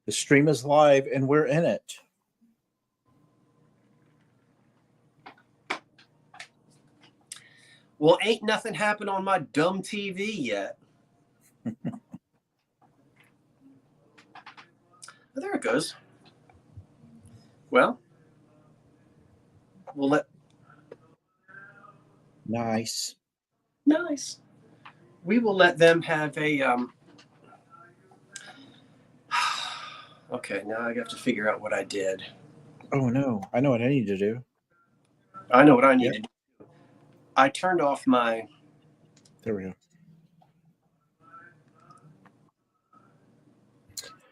The stream is live and we're in it. Well, ain't nothing happened on my dumb TV yet. Oh, there it goes. Well, we'll let. Nice. We will let them have a. Okay, now I have to figure out what I did. Oh no, I know what I need to do. I know what I need to do. I turned off my. There we go.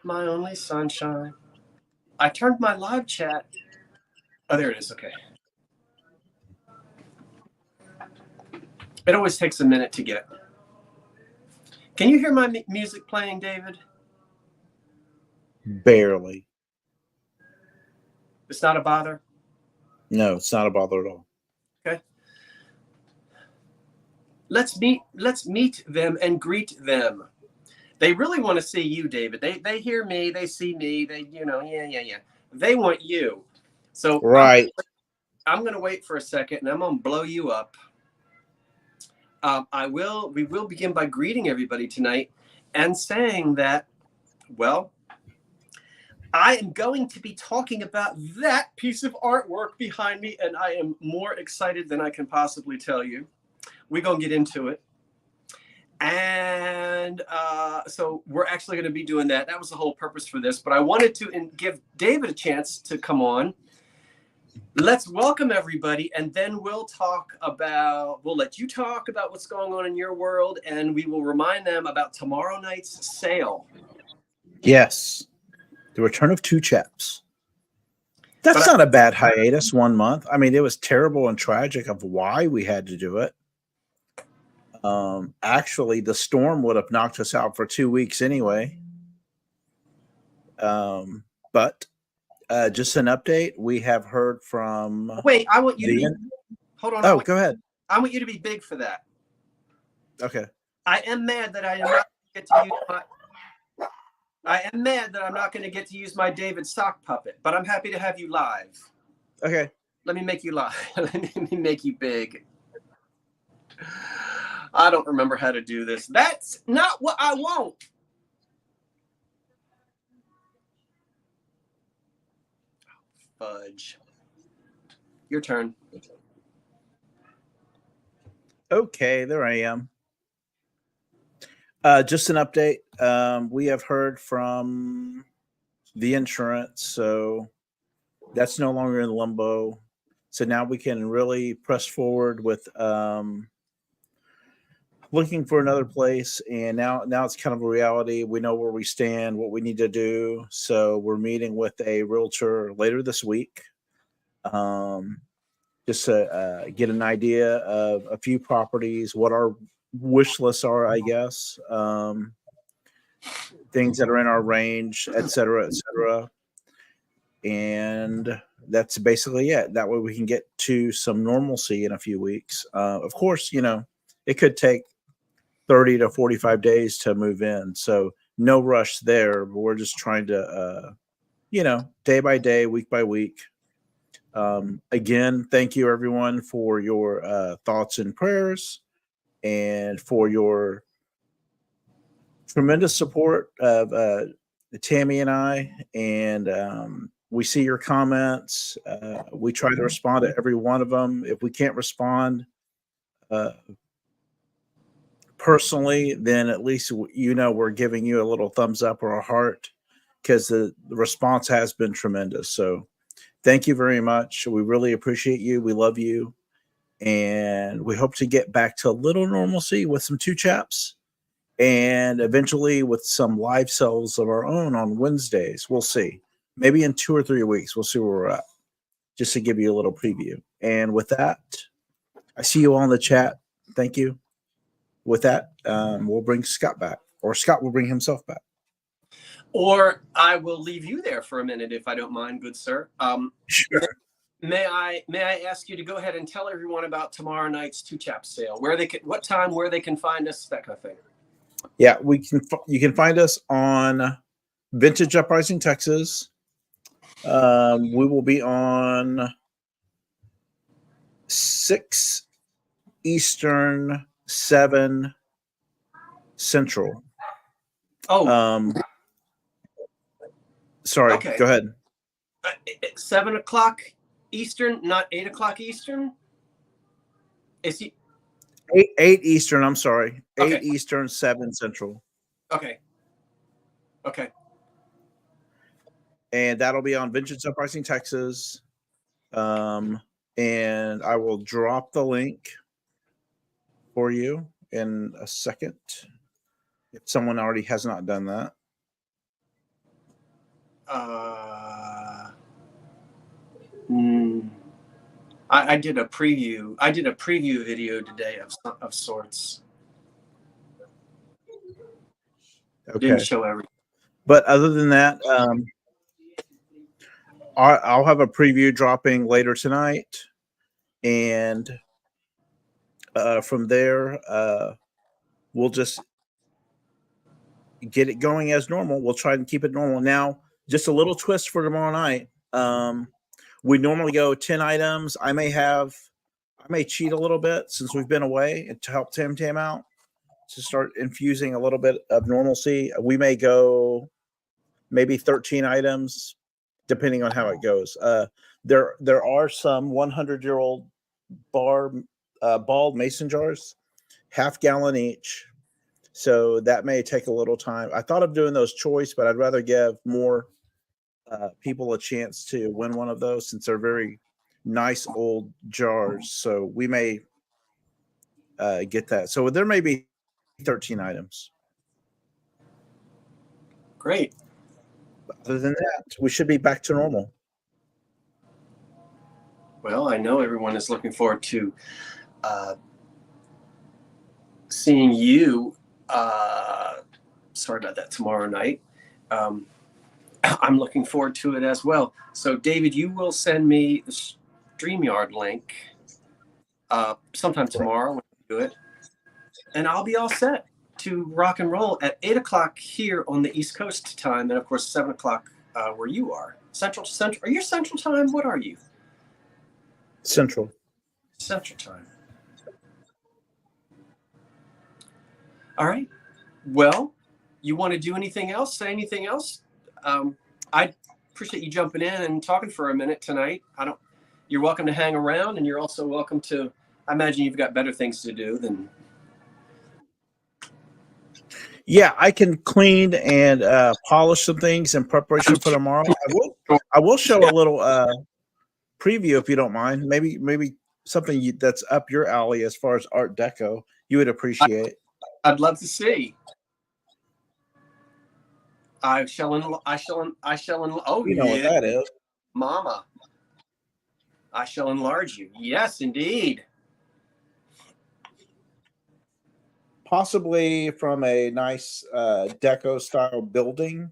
My only sunshine. I turned my live chat. Oh, there it is. Okay. It always takes a minute to get. Can you hear my music playing, David? Barely. It's not a bother? No, it's not a bother at all. Okay. Let's meet them and greet them. They really want to see you, David. They hear me, they see me, yeah. They want you. So right. I'm gonna wait for a second and I'm gonna blow you up. We will begin by greeting everybody tonight and saying that, well, I am going to be talking about that piece of artwork behind me, and I am more excited than I can possibly tell you. We're going to get into it. And so we're actually going to be doing that. That was the whole purpose for this. But I wanted to give David a chance to come on. Let's welcome everybody, and then we'll let you talk about what's going on in your world, and we will remind them about tomorrow night's sale. Yes. The return of two chaps. That's not a bad hiatus, 1 month. I mean, it was terrible and tragic of why we had to do it. Actually, the storm would have knocked us out for 2 weeks anyway. But just an update. We have heard from. Wait, I want you to be. Hold on. Oh, go ahead. I want you to be big for that. Okay. I am mad that I am not get to use my. I am mad that I'm not going to get to use my David sock puppet, but I'm happy to have you live. Okay. Let me make you live. Let me make you big. I don't remember how to do this. That's not what I want. Fudge. Your turn. Okay, there I am. Just an update. We have heard from the insurance, so that's no longer in limbo. So now we can really press forward with looking for another place. And now it's kind of a reality. We know where we stand, what we need to do. So we're meeting with a realtor later this week. Just to get an idea of a few properties, what our wish lists are, I guess, things that are in our range, et cetera, et cetera. And that's basically it. That way we can get to some normalcy in a few weeks. Of course, it could take 30 to 45 days to move in. So no rush there, but we're just trying to, day by day, week by week. Again, thank you everyone for your thoughts and prayers and for your tremendous support of Tammy and I. And we see your comments. We try to respond to every one of them. If we can't respond personally, then at least we're giving you a little thumbs up or a heart, because the response has been tremendous. So thank you very much. We really appreciate you. We love you. And we hope to get back to a little normalcy with some two chaps, and eventually with some live sales of our own on Wednesdays. We'll see. Maybe in 2 or 3 weeks, we'll see where we're at, just to give you a little preview. And with that, I see you all in the chat. Thank you. With that, we'll bring Scott back, or Scott will bring himself back. Or I will leave you there for a minute, if I don't mind, good sir. Sure. May I ask you to go ahead and tell everyone about tomorrow night's two chap sale, what time, where they can find us, that kind of thing. Yeah, you can find us on Vintage Uprising, Texas. We will be on 6 Eastern, 7 Central. Oh, Sorry, okay. go ahead. 7 o'clock Eastern, not 8 o'clock Eastern. Is he 8 Eastern, I'm sorry. 8 okay? Eastern, 7 Central. Okay. Okay. And that'll be on Vintage Uprising, Texas. And I will drop the link for you in a second if someone already has not done that. I did a preview. I did a preview video today of sorts. Okay. Didn't show everything. But other than that, I'll have a preview dropping later tonight, and from there, we'll just get it going as normal. We'll try and keep it normal. Now, just a little twist for tomorrow night. We normally go 10 items. I may cheat a little bit since we've been away to help Tim Tam out to start infusing a little bit of normalcy. We may go maybe 13 items, depending on how it goes. There are some 100-year-old bald mason jars, half-gallon each. So that may take a little time. I thought of doing those choice, but I'd rather give more people a chance to win one of those since they're very nice old jars. So we may get that. So there may be 13 items. Great. Other than that, we should be back to normal. Well, I know everyone is looking forward to seeing you. Sorry about that, tomorrow night. I'm looking forward to it as well. So, David, you will send me the StreamYard link sometime tomorrow when you do it, and I'll be all set to rock and roll at 8 o'clock here on the East Coast time, and of course 7 o'clock where you are. Central. Are you Central time? What are you? Central time. All right. Well, you want to do anything else? Say anything else? I appreciate you jumping in and talking for a minute tonight. You're welcome to hang around, and you're also welcome to. I imagine you've got better things to do than. Yeah, I can clean and polish some things in preparation for tomorrow. I will show a little preview if you don't mind. Maybe something that's up your alley as far as Art Deco. You would appreciate. I'd love to see. I shall. Oh, you know what that is, Mama. I shall enlarge you. Yes, indeed. Possibly from a nice deco style building.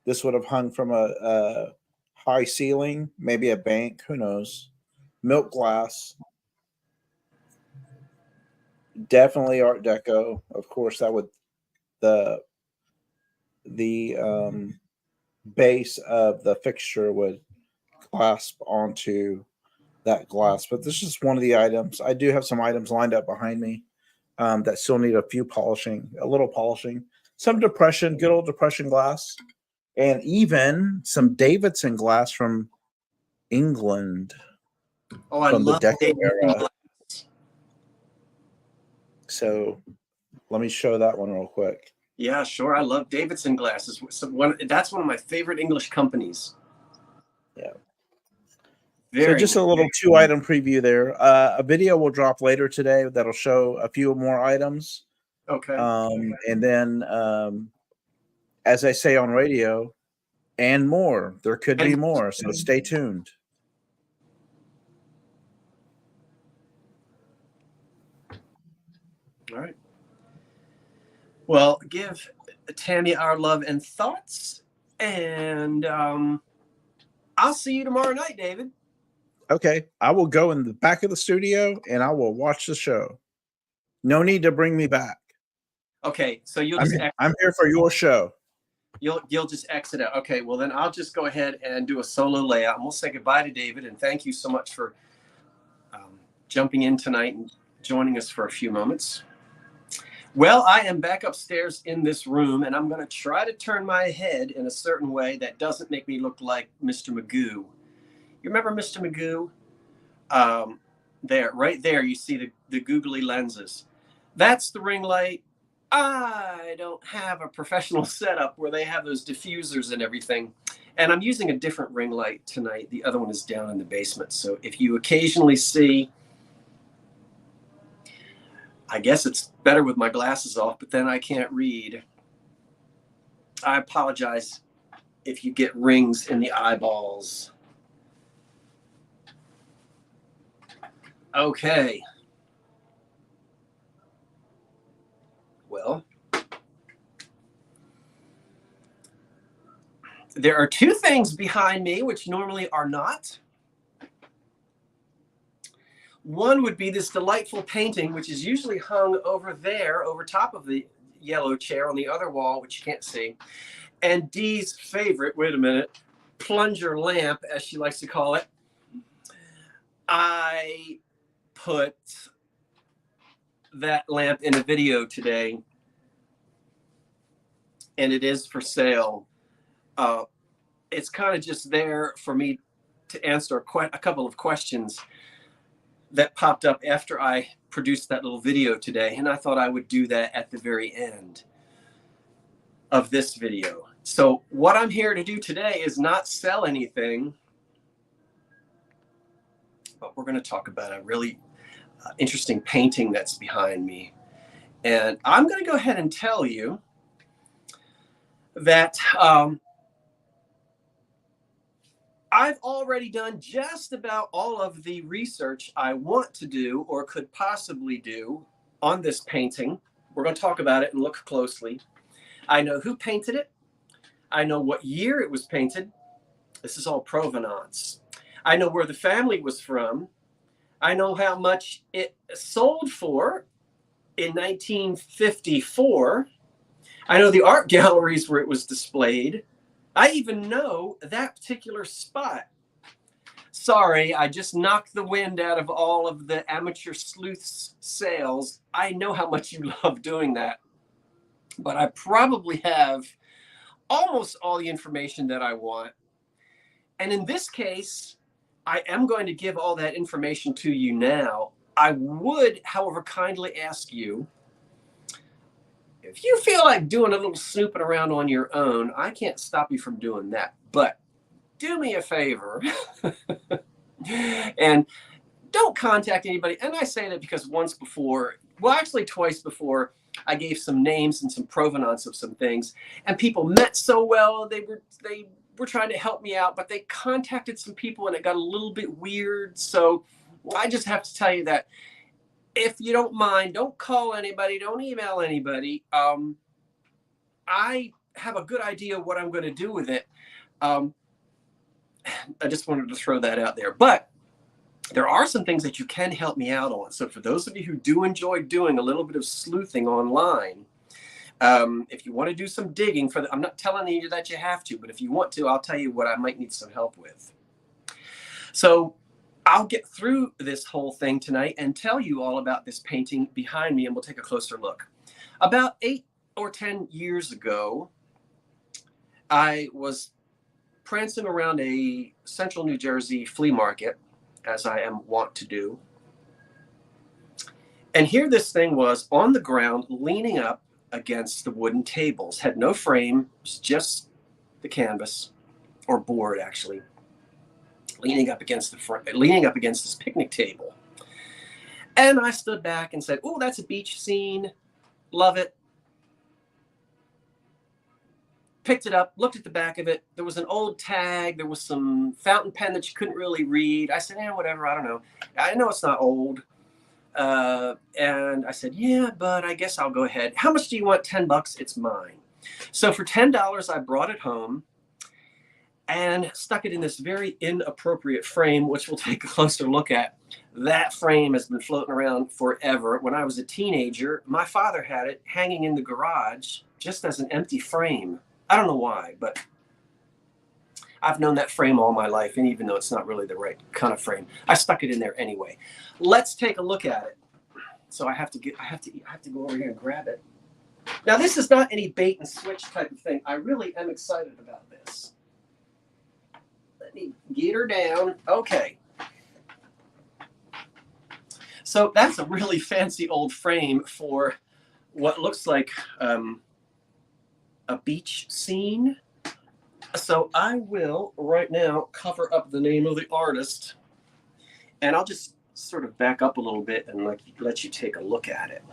This would have hung from a high ceiling, maybe a bank. Who knows? Milk glass. Definitely Art Deco. Of course, that would the base of the fixture would clasp onto that glass. But this is one of the items. I do have some items lined up behind me that still need a little polishing, some depression, good old depression glass, and even some Davidson glass from England. Oh, I love the Deco Davidson era. glass. So let me show that one real quick. Yeah, sure. I love Davidson glasses. That's one of my favorite English companies. Yeah. So just a little 2-item preview there. A video will drop later today that'll show a few more items. Okay. And then, as I say on radio, and more. There could be more. So stay tuned. All right. Well, give Tammy our love and thoughts, and I'll see you tomorrow night, David. Okay. I will go in the back of the studio and I will watch the show. No need to bring me back. Okay. So I'm here for your show. You'll just exit out. Okay, well then I'll just go ahead and do a solo layout, and we'll say goodbye to David. And thank you so much for jumping in tonight and joining us for a few moments. Well, I am back upstairs in this room, and I'm going to try to turn my head in a certain way that doesn't make me look like Mr. Magoo. You remember Mr. Magoo? There, right there, you see the googly lenses. That's the ring light. I don't have a professional setup where they have those diffusers and everything. And I'm using a different ring light tonight. The other one is down in the basement. So if you occasionally see, I guess it's better with my glasses off, but then I can't read. I apologize if you get rings in the eyeballs. Okay. Well, there are two things behind me which normally are not. One would be this delightful painting, which is usually hung over there, over top of the yellow chair on the other wall, which you can't see. And Dee's favorite, wait a minute, plunger lamp, as she likes to call it. I put that lamp in a video today, and it is for sale. It's kind of just there for me to answer a couple of questions that popped up after I produced that little video today, and I thought I would do that at the very end of this video. So what I'm here to do today is not sell anything, but we're going to talk about a really interesting painting that's behind me. And I'm going to go ahead and tell you that I've already done just about all of the research I want to do or could possibly do on this painting. We're going to talk about it and look closely. I know who painted it. I know what year it was painted. This is all Provenance. I know where the family was from. I know how much it sold for in 1954. I know the art galleries where it was displayed. I even know that particular spot. Sorry, I just knocked the wind out of all of the amateur sleuth's sails. I know how much you love doing that. But I probably have almost all the information that I want. And in this case, I am going to give all that information to you now. I would, however, kindly ask you, if you feel like doing a little snooping around on your own, I can't stop you from doing that. But do me a favor and don't contact anybody. And I say that because once before, well, actually twice before, I gave some names and some provenance of some things, and people meant so well. They were trying to help me out, but they contacted some people and it got a little bit weird. So I just have to tell you that if you don't mind, don't call anybody, don't email anybody. I have a good idea what I'm going to do with it. I just wanted to throw that out there. But there are some things that you can help me out on. So for those of you who do enjoy doing a little bit of sleuthing online, if you want to do some digging I'm not telling you that you have to, but if you want to, I'll tell you what I might need some help with. So I'll get through this whole thing tonight and tell you all about this painting behind me, and we'll take a closer look. About 8 or 10 years ago, I was prancing around a central New Jersey flea market, as I am wont to do. And here this thing was on the ground, leaning up against the wooden tables. Had no frame, it was just the canvas, or board actually, leaning up against this picnic table. And I stood back and said, "Oh, that's a beach scene. Love it." Picked it up, looked at the back of it. There was an old tag. There was some fountain pen that you couldn't really read. I said, whatever, I don't know. I know it's not old. And I said, yeah, but I guess I'll go ahead. How much do you want? $10. It's mine. So for $10, I brought it home and stuck it in this very inappropriate frame, which we'll take a closer look at. That frame has been floating around forever. When I was a teenager, my father had it hanging in the garage just as an empty frame. I don't know why, but I've known that frame all my life, and even though it's not really the right kind of frame, I stuck it in there anyway. Let's take a look at it. So I have to go over here and grab it. Now, this is not any bait and switch type of thing. I really am excited about this. Let me get her down. Okay. So that's a really fancy old frame for what looks like a beach scene. So I will right now cover up the name of the artist, and I'll just sort of back up a little bit and let you take a look at it.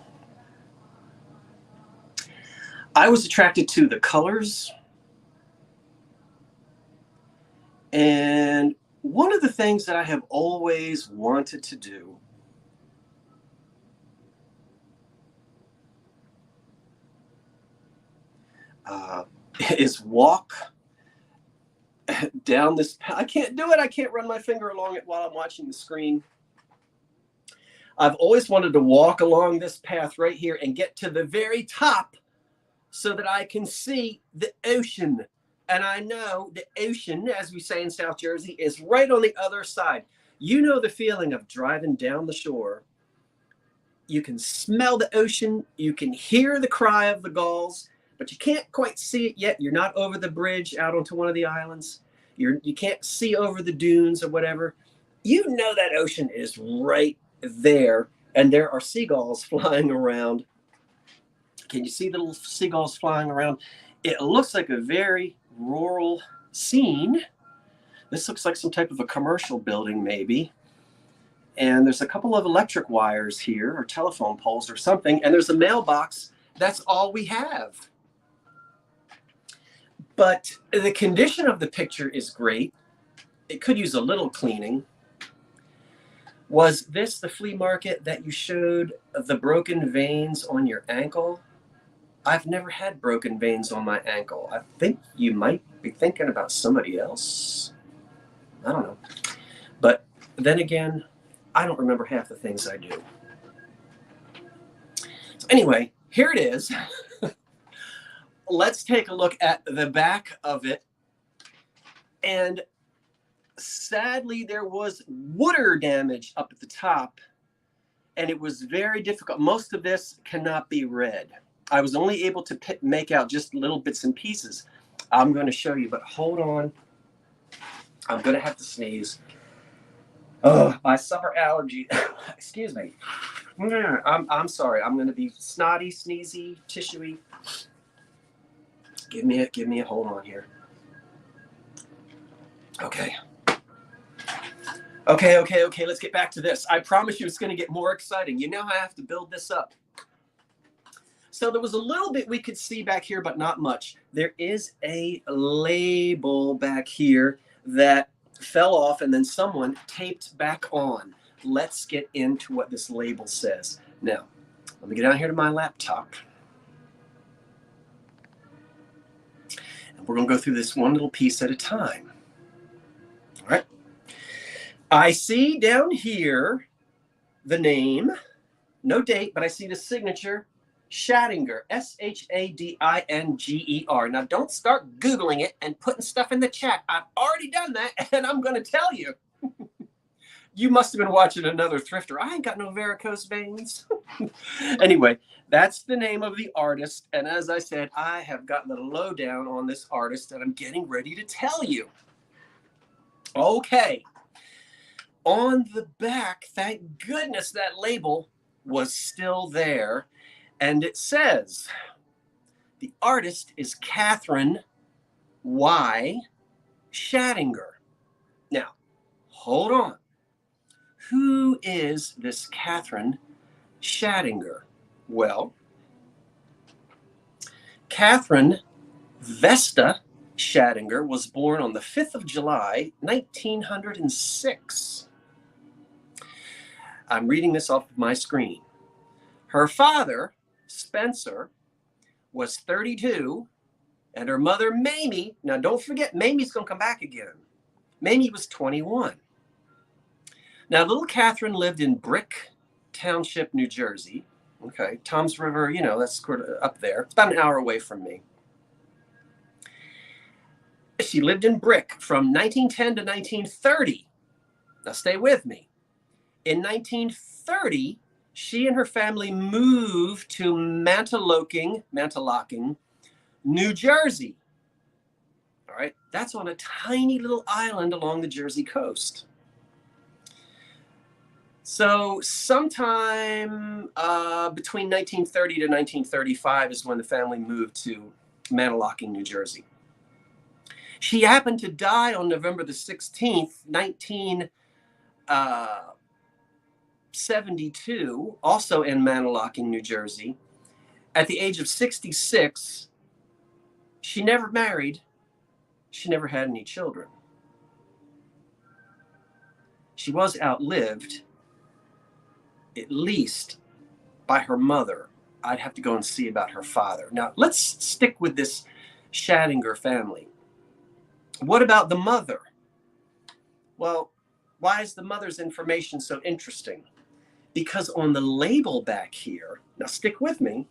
I was attracted to the colors, and one of the things that I have always wanted to do is walk down this. I can't do it. I can't run my finger along it while I'm watching the screen. I've always wanted to walk along this path right here and get to the very top so that I can see the ocean. And I know the ocean, as we say in South Jersey, is right on the other side. You know the feeling of driving down the shore. You can smell the ocean. You can hear the cry of the gulls, but you can't quite see it yet. You're not over the bridge out onto one of the islands. You can't see over the dunes or whatever. You know that ocean is right there, and there are seagulls flying around. Can you see the little seagulls flying around? It looks like a very rural scene. This looks like some type of a commercial building, maybe. And there's a couple of electric wires here, or telephone poles or something, and there's a mailbox. That's all we have. But the condition of the picture is great. It could use a little cleaning. Was this the flea market that you showed of the broken veins on your ankle? I've never had broken veins on my ankle. I think you might be thinking about somebody else. I don't know. But then again, I don't remember half the things I do. So anyway, here it is. Let's take a look at the back of it. And sadly, there was water damage up at the top, and it was very difficult. Most of this cannot be read. I was only able to make out just little bits and pieces. I'm going to show you, but hold on. I'm going to have to sneeze. Oh, my summer allergy. Excuse me. I'm sorry. I'm going to be snotty, sneezy, tissuey. Give me a hold on here. Okay. Let's get back to this. I promise you it's going to get more exciting. You know how I have to build this up. So there was a little bit we could see back here, but not much. There is a label back here that fell off and then someone taped back on. Let's get into what this label says. Now, let me get down here to my laptop. And we're going to go through this one little piece at a time. All right. I see down here the name, no date, but I see the signature, Shadinger, Shadinger. Now, don't start Googling it and putting stuff in the chat. I've already done that, and I'm going to tell you. You must have been watching another thrifter. I ain't got no varicose veins. Anyway, that's the name of the artist. And as I said, I have gotten the lowdown on this artist, and I'm getting ready to tell you. Okay. On the back, thank goodness that label was still there. And it says, the artist is Catherine Y. Shadinger. Now, hold on. Who is this Catherine Shadinger? Well, Catherine Vesta Shadinger was born on the 5th of July, 1906. I'm reading this off of my screen. Her father, Spencer, was 32, and her mother, Mamie, now don't forget, Mamie's going to come back again. Mamie was 21. Now, little Catherine lived in Brick Township, New Jersey. Okay, Tom's River, you know, that's sort of up there. It's about an hour away from me. She lived in Brick from 1910 to 1930. Now stay with me. In 1930, she and her family moved to Mantoloking, New Jersey. All right, that's on a tiny little island along the Jersey coast. So sometime between 1930 to 1935 is when the family moved to Mantoloking, New Jersey. She happened to die on November the 16th, 1972, also in Mantoloking, New Jersey. At the age of 66, she never married. She never had any children. She was outlived, at least by her mother. I'd have to go and see about her father. Now, let's stick with this Schattinger family. What about the mother? Well, why is the mother's information so interesting? Because on the label back here, now stick with me,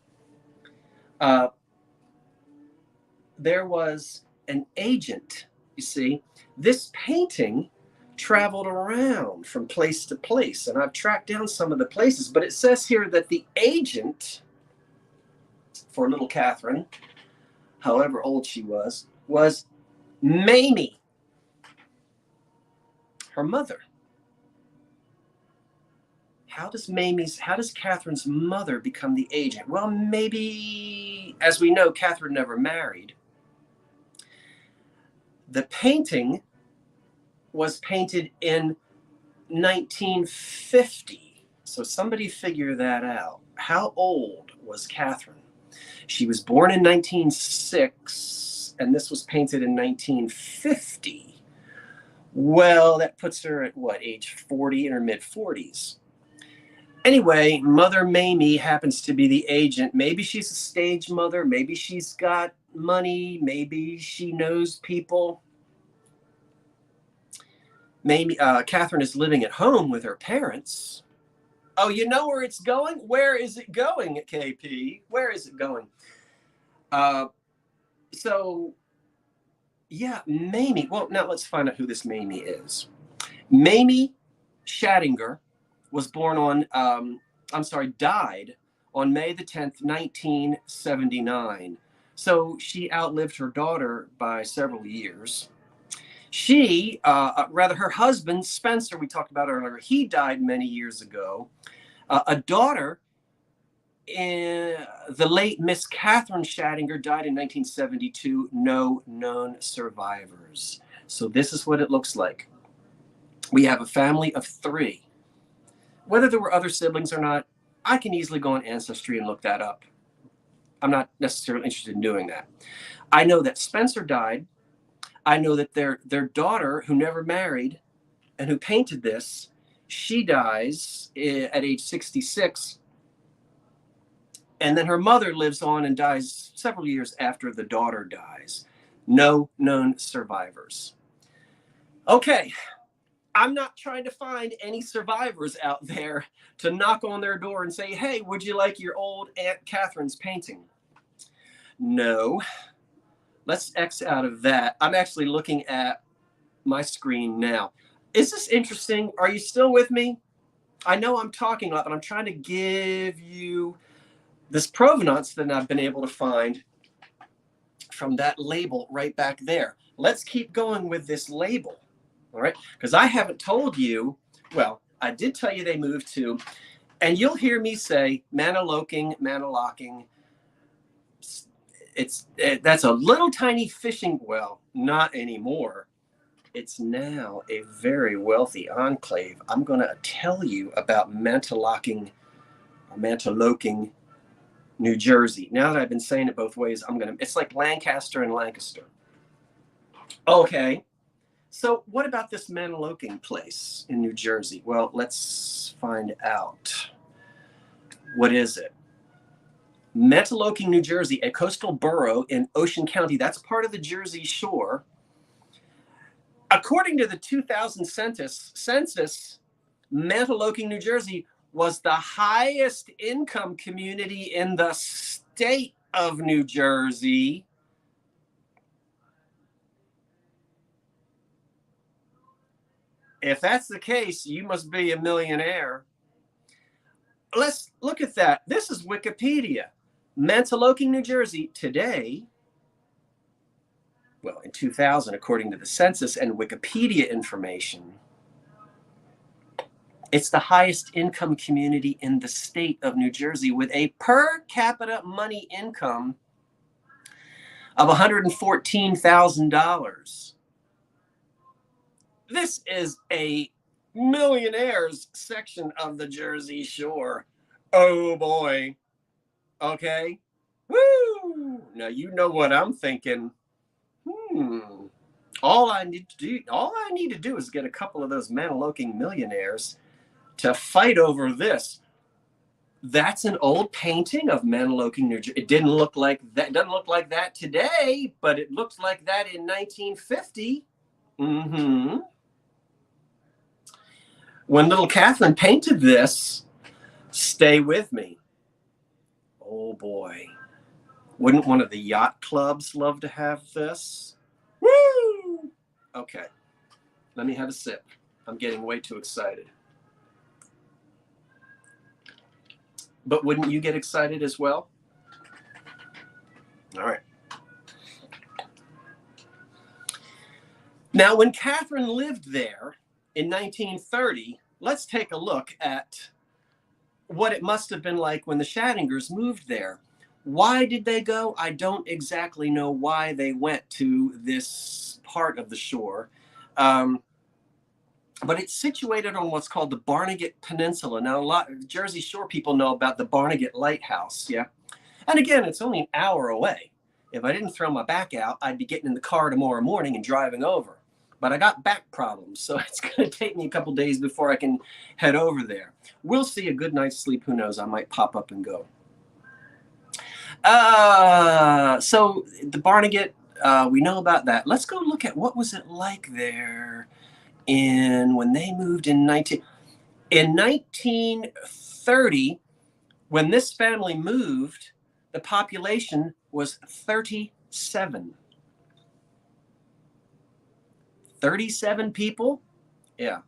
there was an agent. You see, this painting traveled around from place to place, and I've tracked down some of the places, but it says here that the agent for little Catherine, however old she was Mamie, her mother. How does Catherine's mother become the agent? Well, maybe, as we know, Catherine never married. The painting was painted in 1950. So somebody figure that out. How old was Catherine? She was born in 1906, and this was painted in 1950. Well, that puts her at what, age 40, in her mid-40s. Anyway, Mother Mamie happens to be the agent. Maybe she's a stage mother. Maybe she's got money. Maybe she knows people. Maybe Catherine is living at home with her parents. Oh, you know where it's going? Where is it going, KP? Where is it going? So, yeah, Mamie. Well, now let's find out who this Mamie is. Mamie Schattinger was born on, died on May the 10th, 1979. So she outlived her daughter by several years. She, her husband, Spencer, we talked about earlier, he died many years ago. A daughter, the late Miss Catherine Schattinger, died in 1972. No known survivors. So this is what it looks like. We have a family of 3. Whether there were other siblings or not, I can easily go on Ancestry and look that up. I'm not necessarily interested in doing that. I know that Spencer died. I know that their daughter, who never married and who painted this, she dies at age 66. And then her mother lives on and dies several years after the daughter dies. No known survivors. Okay. I'm not trying to find any survivors out there to knock on their door and say, hey, would you like your old Aunt Catherine's painting? No. Let's X out of that. I'm actually looking at my screen now. Is this interesting? Are you still with me? I know I'm talking a lot, but I'm trying to give you this provenance that I've been able to find from that label right back there. Let's keep going with this label. All right, because I haven't told you, well, I did tell you they moved to, and you'll hear me say Mantoloking. That's a little tiny fishing, well, not anymore. It's now a very wealthy enclave. I'm going to tell you about Mantoloking, New Jersey. Now that I've been saying it both ways, it's like Lancaster and Lancaster. Okay. So what about this Mantoloking place in New Jersey? Well, let's find out. What is it? Mantoloking, New Jersey, a coastal borough in Ocean County. That's part of the Jersey Shore. According to the 2000 census, Mantoloking, New Jersey was the highest income community in the state of New Jersey. If that's the case, you must be a millionaire. Let's look at that. This is Wikipedia. Mantoloking, New Jersey, today, well, in 2000, according to the census and Wikipedia information, it's the highest income community in the state of New Jersey with a per capita money income of $114,000. This is a millionaires section of the Jersey Shore. Oh boy. Okay. Woo! Now you know what I'm thinking. All I need to do is get a couple of those Mantoloking millionaires to fight over this. That's an old painting of Mantoloking, New Jersey. It didn't look like that. It doesn't look like that today, but it looked like that in 1950. Mm-hmm. When little Catherine painted this, stay with me. Oh boy. Wouldn't one of the yacht clubs love to have this? Woo! Okay. Let me have a sip. I'm getting way too excited. But wouldn't you get excited as well? All right. Now, when Catherine lived there in 1930, let's take a look at what it must have been like when the Shaddingers moved there. Why did they go? I don't exactly know why they went to this part of the shore. But it's situated on what's called the Barnegat Peninsula. Now, a lot of Jersey Shore people know about the Barnegat Lighthouse, yeah? And again, it's only an hour away. If I didn't throw my back out, I'd be getting in the car tomorrow morning and driving over. But I got back problems, so it's going to take me a couple days before I can head over there. We'll see. A good night's sleep. Who knows? I might pop up and go. So the Barnegat, we know about that. Let's go look at what was it like there when they moved in 1930. When this family moved, the population was 37. 37 people? Yeah.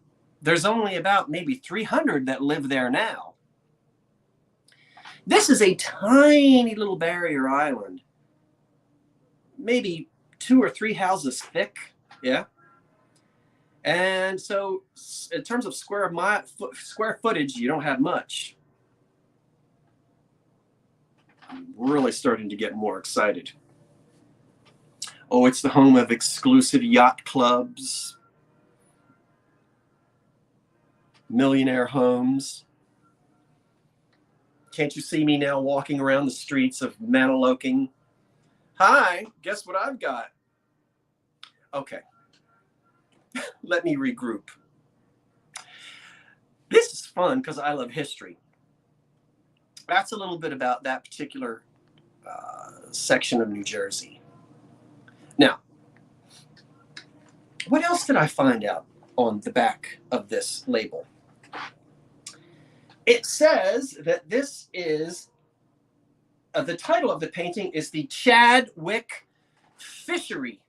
There's only about maybe 300 that live there now. This is a tiny little barrier island. Maybe 2 or 3 houses thick. Yeah. And so in terms of square footage, you don't have much. I'm really starting to get more excited. Oh, it's the home of exclusive yacht clubs, millionaire homes. Can't you see me now walking around the streets of Mantoloking? Hi, guess what I've got? Okay, let me regroup. This is fun because I love history. That's a little bit about that particular section of New Jersey. Now, what else did I find out on the back of this label? It says that this is, the title of the painting is the Chadwick Fishery.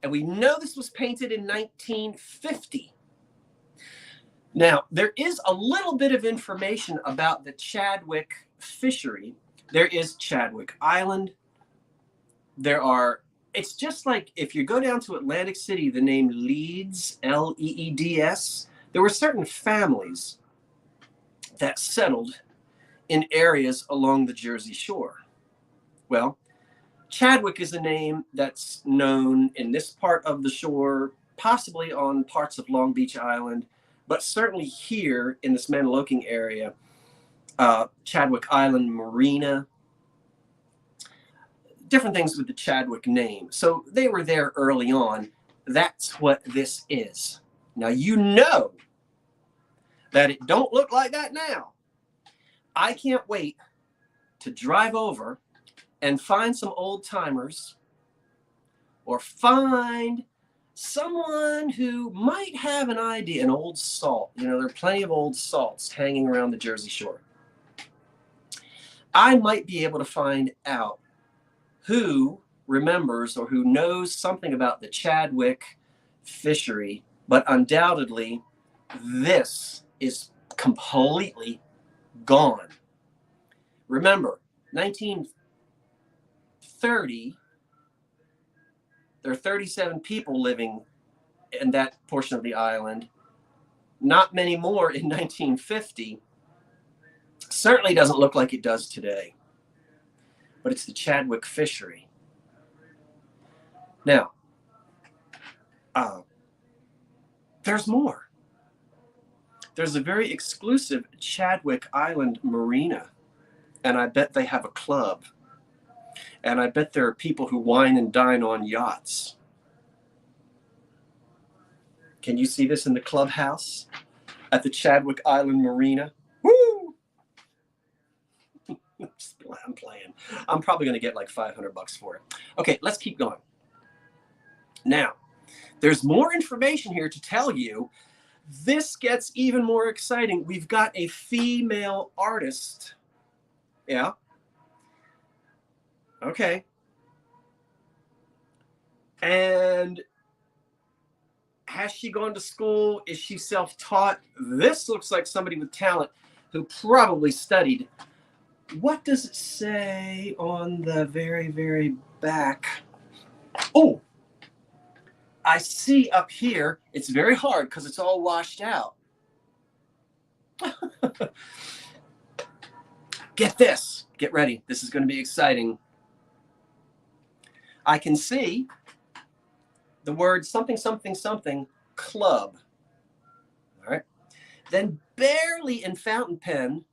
And we know this was painted in 1950. Now, there is a little bit of information about the Chadwick Fishery. There is Chadwick Island. It's just like if you go down to Atlantic City, the name Leeds, L-E-E-D-S, there were certain families that settled in areas along the Jersey Shore. Well, Chadwick is a name that's known in this part of the shore, possibly on parts of Long Beach Island, but certainly here in this Mantoloking area, Chadwick Island Marina, different things with the Chadwick name. So they were there early on. That's what this is. Now, you know that it don't look like that now. I can't wait to drive over and find some old timers or find someone who might have an idea, an old salt. You know, there are plenty of old salts hanging around the Jersey Shore. I might be able to find out who remembers or who knows something about the Chadwick Fishery But undoubtedly, this is completely gone. Remember, 1930, there are 37 people living in that portion of the island. Not many more in 1950. Certainly doesn't look like it does today. But it's the Chadwick fishery. Now, there's more. There's a very exclusive Chadwick Island marina, and I bet they have a club. And I bet there are people who wine and dine on yachts. Can you see this in the clubhouse at the Chadwick Island Marina? Woo! I'm playing. I'm probably going to get like $500 for it. Okay, let's keep going. Now, there's more information here to tell you. This gets even more exciting. We've got a female artist. Yeah. Okay. And has she gone to school? Is she self-taught? This looks like somebody with talent who probably studied. What does it say on the very, very back? Oh, I see up here. It's very hard because it's all washed out. Get this. Get ready. This is going to be exciting. I can see the word something, something, something, club. All right. Then barely in fountain pen,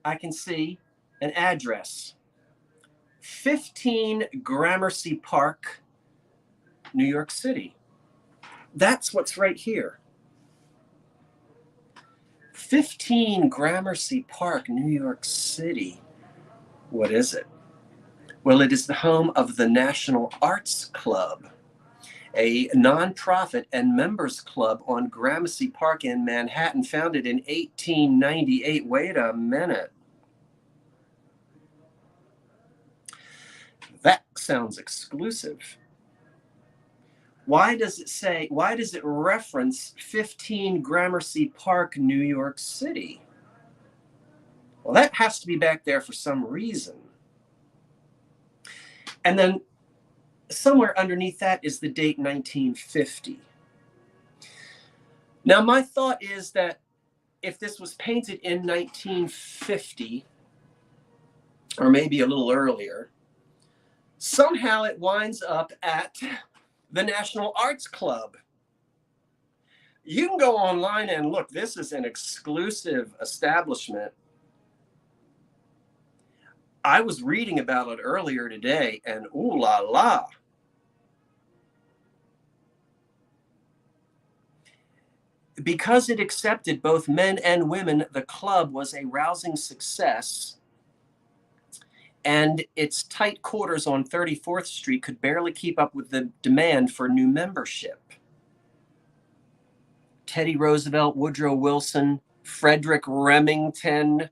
I can see an address. 15 Gramercy Park, New York City. That's what's right here. 15 Gramercy Park, New York City. What is it? Well, it is the home of the National Arts Club, a nonprofit and members club on Gramercy Park in Manhattan, founded in 1898. Wait a minute. That sounds exclusive. Why does it reference 15 Gramercy Park, New York City? Well, that has to be back there for some reason. And then somewhere underneath that is the date 1950. Now, my thought is that if this was painted in 1950, or maybe a little earlier, somehow it winds up at the National Arts Club. You can go online and look. This is an exclusive establishment. I was reading about it earlier today, and ooh la la. Because it accepted both men and women, the club was a rousing success, and its tight quarters on 34th Street could barely keep up with the demand for new membership. Teddy Roosevelt, Woodrow Wilson, Frederick Remington.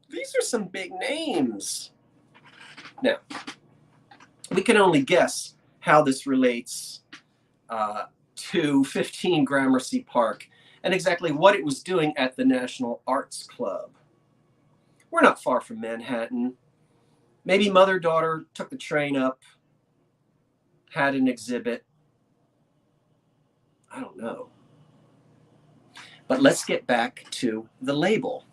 These are some big names. Now, we can only guess how this relates to 15 Gramercy Park and exactly what it was doing at the National Arts Club. We're not far from Manhattan. Maybe mother-daughter took the train up, had an exhibit. I don't know. But let's get back to the label.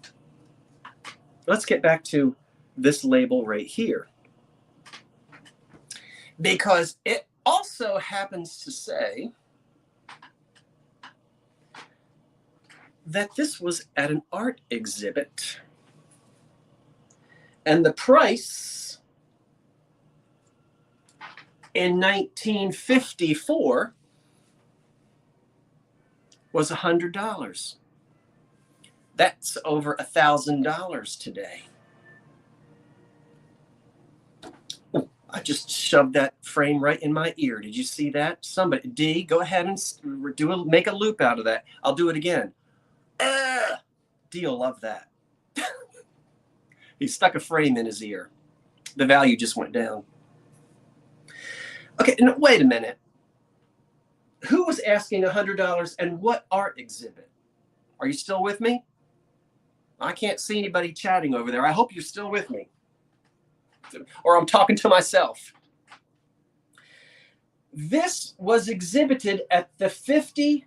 Let's get back to this label right here. Because it also happens to say that this was at an art exhibit. And the price in 1954 was $100. That's over $1,000 today. Oh, I just shoved that frame right in my ear. Did you see that? Somebody, D, go ahead and make a loop out of that. I'll do it again. D will love that. He stuck a frame in his ear. The value just went down. Okay, no, wait a minute. Who was asking $100 and what art exhibit? Are you still with me? I can't see anybody chatting over there. I hope you're still with me. Or I'm talking to myself. This was exhibited at the 57th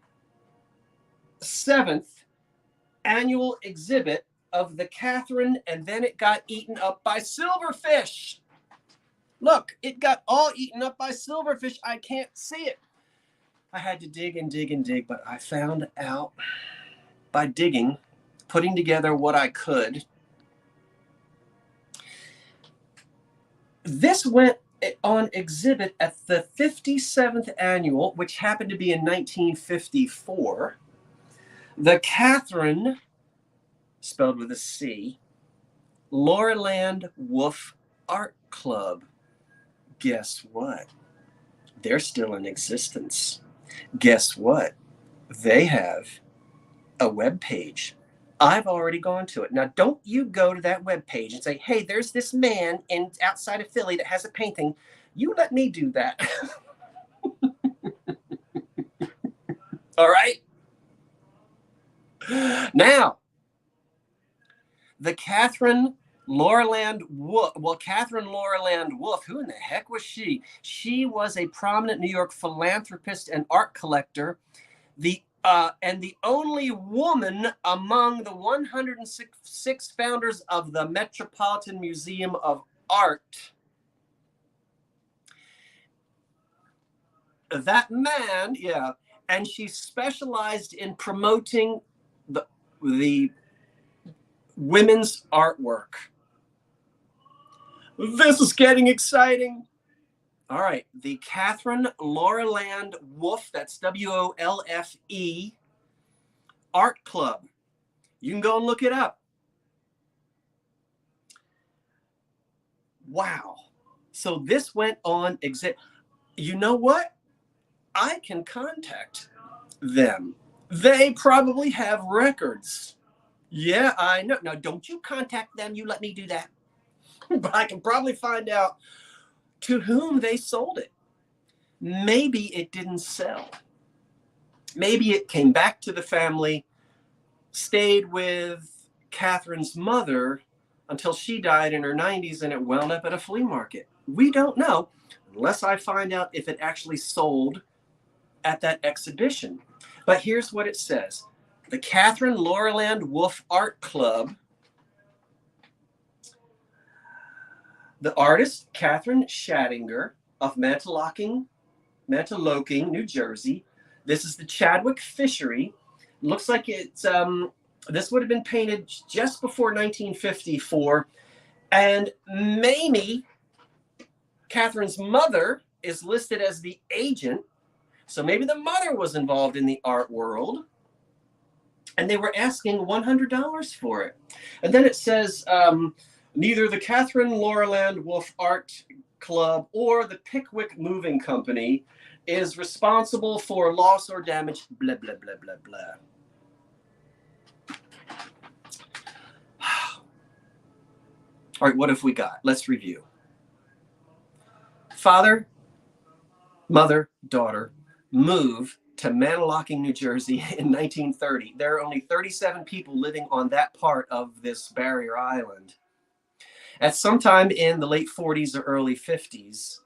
annual exhibit of the Catherine, and then it got eaten up by silverfish. Look, it got all eaten up by silverfish. I can't see it. I had to dig and dig and dig, but I found out by digging, putting together what I could. This went on exhibit at the 57th annual, which happened to be in 1954. The Catherine, spelled with a C, Lauraland Wolf Art Club. Guess what? They're still in existence. Guess what? They have a web page. I've already gone to it. Now, don't you go to that web page and say, hey, there's this man outside of Philly that has a painting. You let me do that. All right? Now, the Catherine Lauraland Wolf. Well, Catherine Lauraland Wolf, who in the heck was she? She was a prominent New York philanthropist and art collector. And the only woman among the 106 founders of the Metropolitan Museum of Art. That man, yeah, and she specialized in promoting the women's artwork. This is getting exciting. All right, the Catherine Lauraland Wolf, that's WOLFE, Art Club. You can go and look it up. Wow. So this went on exhibit. You know what? I can contact them. They probably have records. Yeah, I know. Now, don't you contact them. You let me do that. But I can probably find out to whom they sold it. Maybe it didn't sell. Maybe it came back to the family, stayed with Catherine's mother until she died in her 90s, and it wound up at a flea market. We don't know unless I find out if it actually sold at that exhibition. But here's what it says. The Catherine Lauraland Wolf Art Club. The artist, Catherine Schattinger of Mantoloking, New Jersey. This is the Chadwick Fishery. Looks like it's, this would have been painted just before 1954. And Mamie, Catherine's mother, is listed as the agent. So maybe the mother was involved in the art world. And they were asking $100 for it. And then it says, neither the Catherine Lauraland Wolf Art Club or the Pickwick Moving Company is responsible for loss or damage, blah, blah, blah, blah, blah. All right, what have we got? Let's review. Father, mother, daughter move to Manalocking, New Jersey in 1930. There are only 37 people living on that part of this barrier island. At some time in the late 40s or early 50s,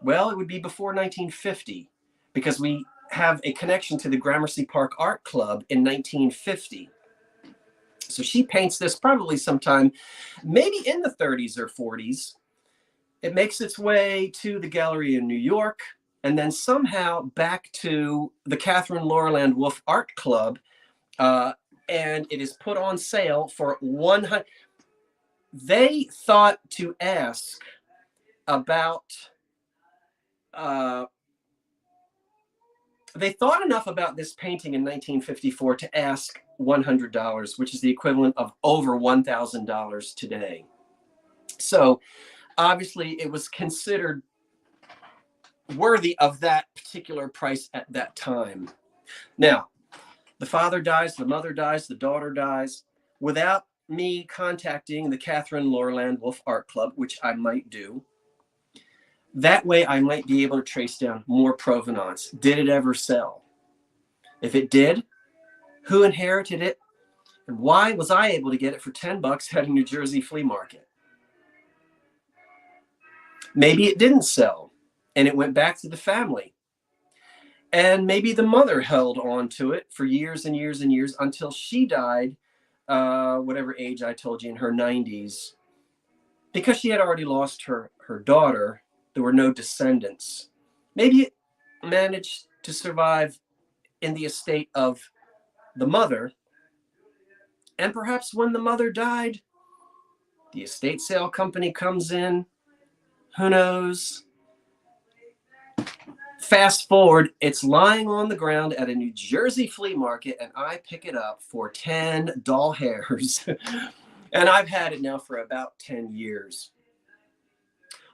well, it would be before 1950, because we have a connection to the Gramercy Park Art Club in 1950. So she paints this probably sometime, maybe in the 30s or 40s. It makes its way to the gallery in New York, and then somehow back to the Catherine Lauraland Wolf Art Club, and it is put on sale for $100. They thought to ask about, they thought enough about this painting in 1954 to ask $100, which is the equivalent of over $1,000 today. So obviously it was considered worthy of that particular price at that time. Now, the father dies, the mother dies, the daughter dies. Without me contacting the Catherine Lauraland Wolf Art Club, which I might do, That way I might be able to trace down more provenance. Did it ever sell? If it did, who inherited it? And why was I able to get it for $10 at a New Jersey flea market? Maybe it didn't sell and it went back to the family. And maybe the mother held on to it for years and years and years until she died, whatever age I told you, in her 90s. Because she had already lost her daughter, there were no descendants. Maybe it managed to survive in the estate of the mother. And perhaps when the mother died, the estate sale company comes in. Who knows? Fast forward, it's lying on the ground at a New Jersey flea market, and I pick it up for 10 doll hairs. And I've had it now for about 10 years.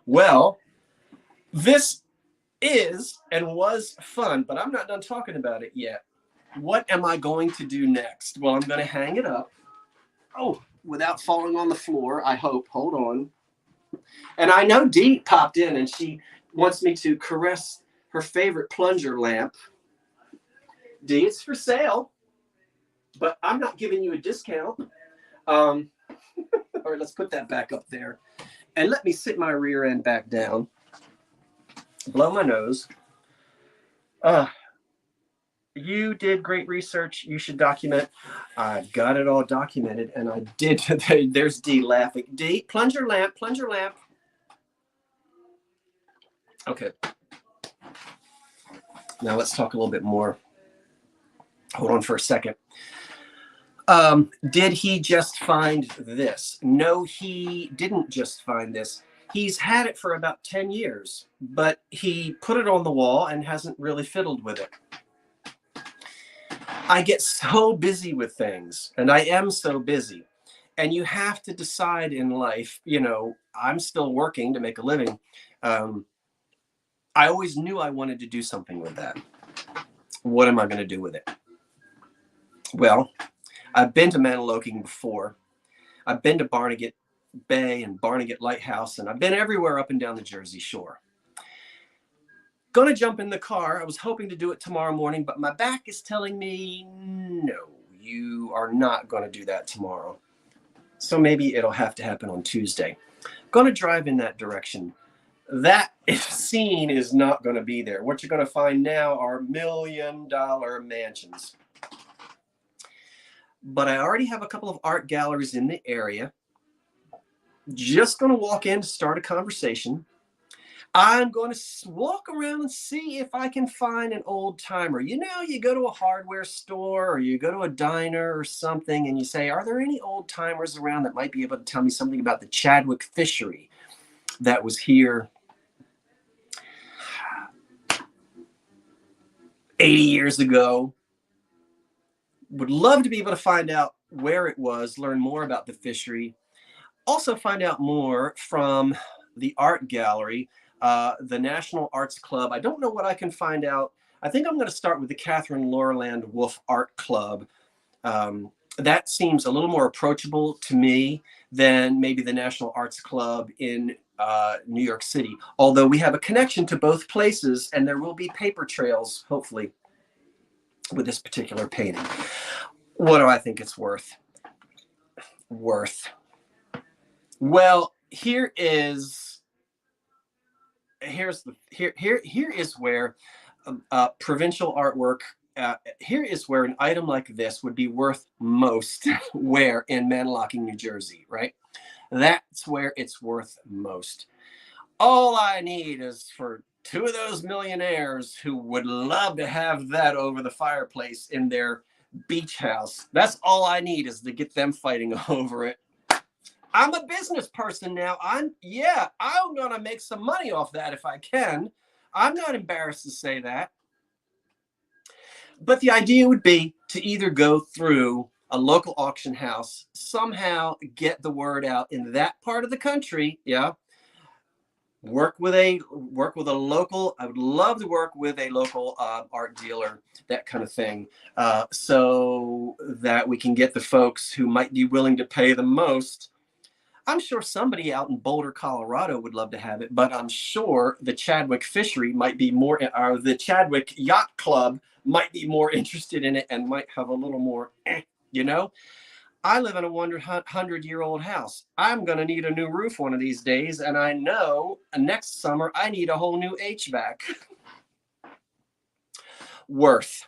Well, this is and was fun, but I'm not done talking about it yet. What am I going to do next? Well, I'm going to hang it up. Oh, without falling on the floor, I hope. Hold on. And I know Dee popped in and she wants me to caress her favorite plunger lamp. Dee, it's for sale, but I'm not giving you a discount. All right, let's put that back up there. And let me sit my rear end back down. Blow my nose. You did great research. You should document. I've got it all documented, and I did. There's Dee laughing. Dee, plunger lamp, plunger lamp. Okay. Now let's talk a little bit more. Hold on for a second. Did he just find this? No, he didn't just find this. He's had it for about 10 years, but he put it on the wall and hasn't really fiddled with it. I get so busy with things, and I am so busy. And you have to decide in life, you know, I'm still working to make a living. I always knew I wanted to do something with that. What am I going to do with it? Well, I've been to Maniloking before. I've been to Barnegat Bay and Barnegat Lighthouse, and I've been everywhere up and down the Jersey Shore. Going to jump in the car. I was hoping to do it tomorrow morning, but my back is telling me, no, you are not going to do that tomorrow. So maybe it'll have to happen on Tuesday. Going to drive in that direction. That scene is not going to be there. What you're going to find now are $1 million mansions. But I already have a couple of art galleries in the area. Just going to walk in to start a conversation. I'm going to walk around and see if I can find an old timer. You know, you go to a hardware store or you go to a diner or something and you say, are there any old timers around that might be able to tell me something about the Chadwick fishery that was here 80 years ago? Would love to be able to find out where it was, learn more about the fishery. Also find out more from the art gallery, the National Arts Club. I don't know what I can find out. I think I'm going to start with the Catherine Loreland Wolf Art Club. That seems a little more approachable to me than maybe the National Arts Club in New York City. Although we have a connection to both places and there will be paper trails, hopefully, with this particular painting. What do I think it's worth? Well, here is where provincial artwork. Here is where an item like this would be worth most. Where in Maniloking, New Jersey, right? That's where it's worth most. All I need is for two of those millionaires who would love to have that over the fireplace in their beach house. That's all I need is to get them fighting over it. I'm a business person now. I'm going to make some money off that if I can. I'm not embarrassed to say that. But the idea would be to either go through a local auction house, somehow get the word out in that part of the country, work with a local. I would love to work with a local art dealer, that kind of thing, so that we can get the folks who might be willing to pay the most I'm sure somebody out in Boulder, Colorado would love to have it, but I'm sure the Chadwick Fishery might be more, or the Chadwick Yacht Club might be more interested in it and might have a little more, you know? I live in a 100-year-old house. I'm going to need a new roof one of these days, and I know next summer I need a whole new HVAC. Worth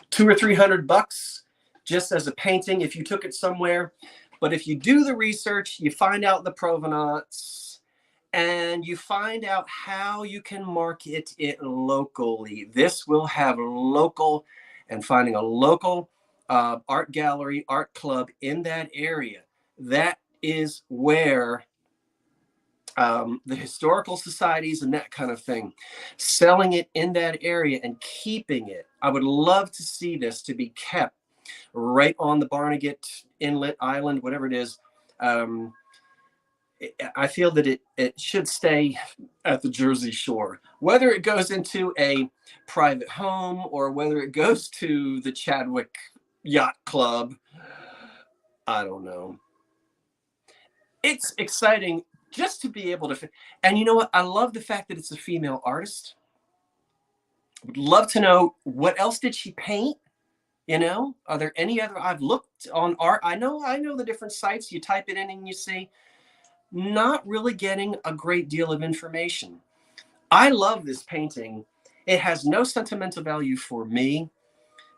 $200 or $300 just as a painting if you took it somewhere. But if you do the research, you find out the provenance, and you find out how you can market it locally. This will have local, and finding a local art gallery, art club in that area. That is where the historical societies and that kind of thing, selling it in that area and keeping it. I would love to see this to be kept right on the Barnegat Inlet Island, whatever it is. I feel that it should stay at the Jersey Shore. Whether it goes into a private home or whether it goes to the Chadwick Yacht Club, I don't know. It's exciting just to be able to, and you know what? I love the fact that it's a female artist. Would love to know what else did she paint? You know, are there any other? I've looked on art. I know the different sites. You type it in and you see. Not really getting a great deal of information. I love this painting. It has no sentimental value for me.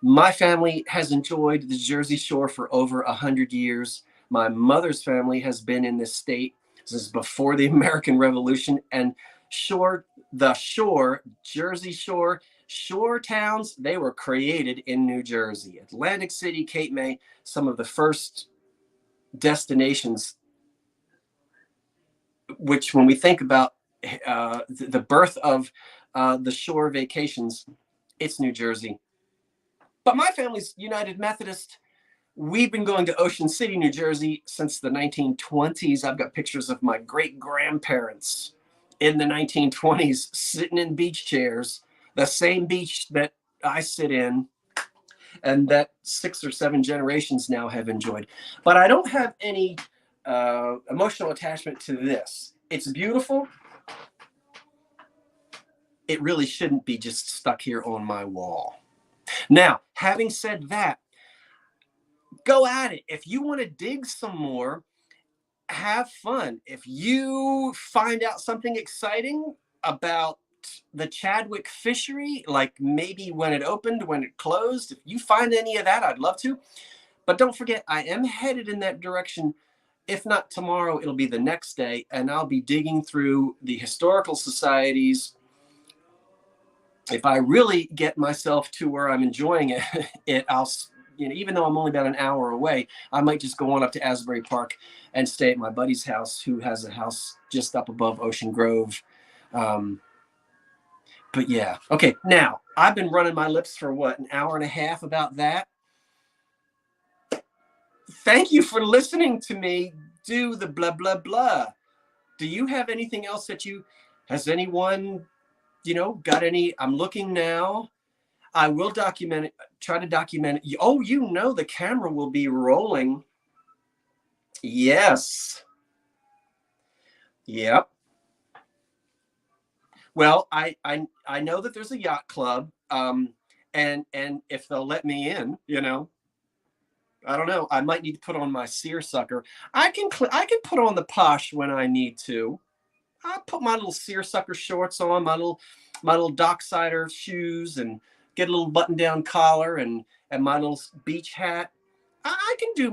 My family has enjoyed the Jersey Shore for over 100 years. My mother's family has been in this state since before the American Revolution. And the shore, Jersey Shore, shore towns, they were created in New Jersey. Atlantic City, Cape May, some of the first destinations, which when we think about the birth of the shore vacations, it's New Jersey. But my family's United Methodist. We've been going to Ocean City, New Jersey since the 1920s. I've got pictures of my great-grandparents in the 1920s sitting in beach chairs, the same beach that I sit in and that 6 or 7 generations now have enjoyed. But I don't have any emotional attachment to this. It's beautiful. It really shouldn't be just stuck here on my wall. Now, having said that, go at it. If you want to dig some more, have fun. If you find out something exciting about the Chadwick Fishery, like maybe when it opened, when it closed, if you find any of that, I'd love to. But don't forget, I am headed in that direction. If not tomorrow, it'll be the next day, and I'll be digging through the historical societies. If I really get myself to where I'm enjoying it, I'll, even though I'm only about an hour away, I might just go on up to Asbury Park and stay at my buddy's house, who has a house just up above Ocean Grove. But yeah, okay. Now I've been running my lips for what, an hour and a half about that. Thank you for listening to me do the blah, blah, blah. Do you have anything else has anyone, got any? I'm looking now. I will document it, try to document it. Oh, the camera will be rolling. Yes. Yep. Well, I know that there's a yacht club, and if they'll let me in, I don't know. I might need to put on my seersucker. I can put on the posh when I need to. I put my little seersucker shorts on, my little docksider shoes, and get a little button-down collar and my little beach hat. I can do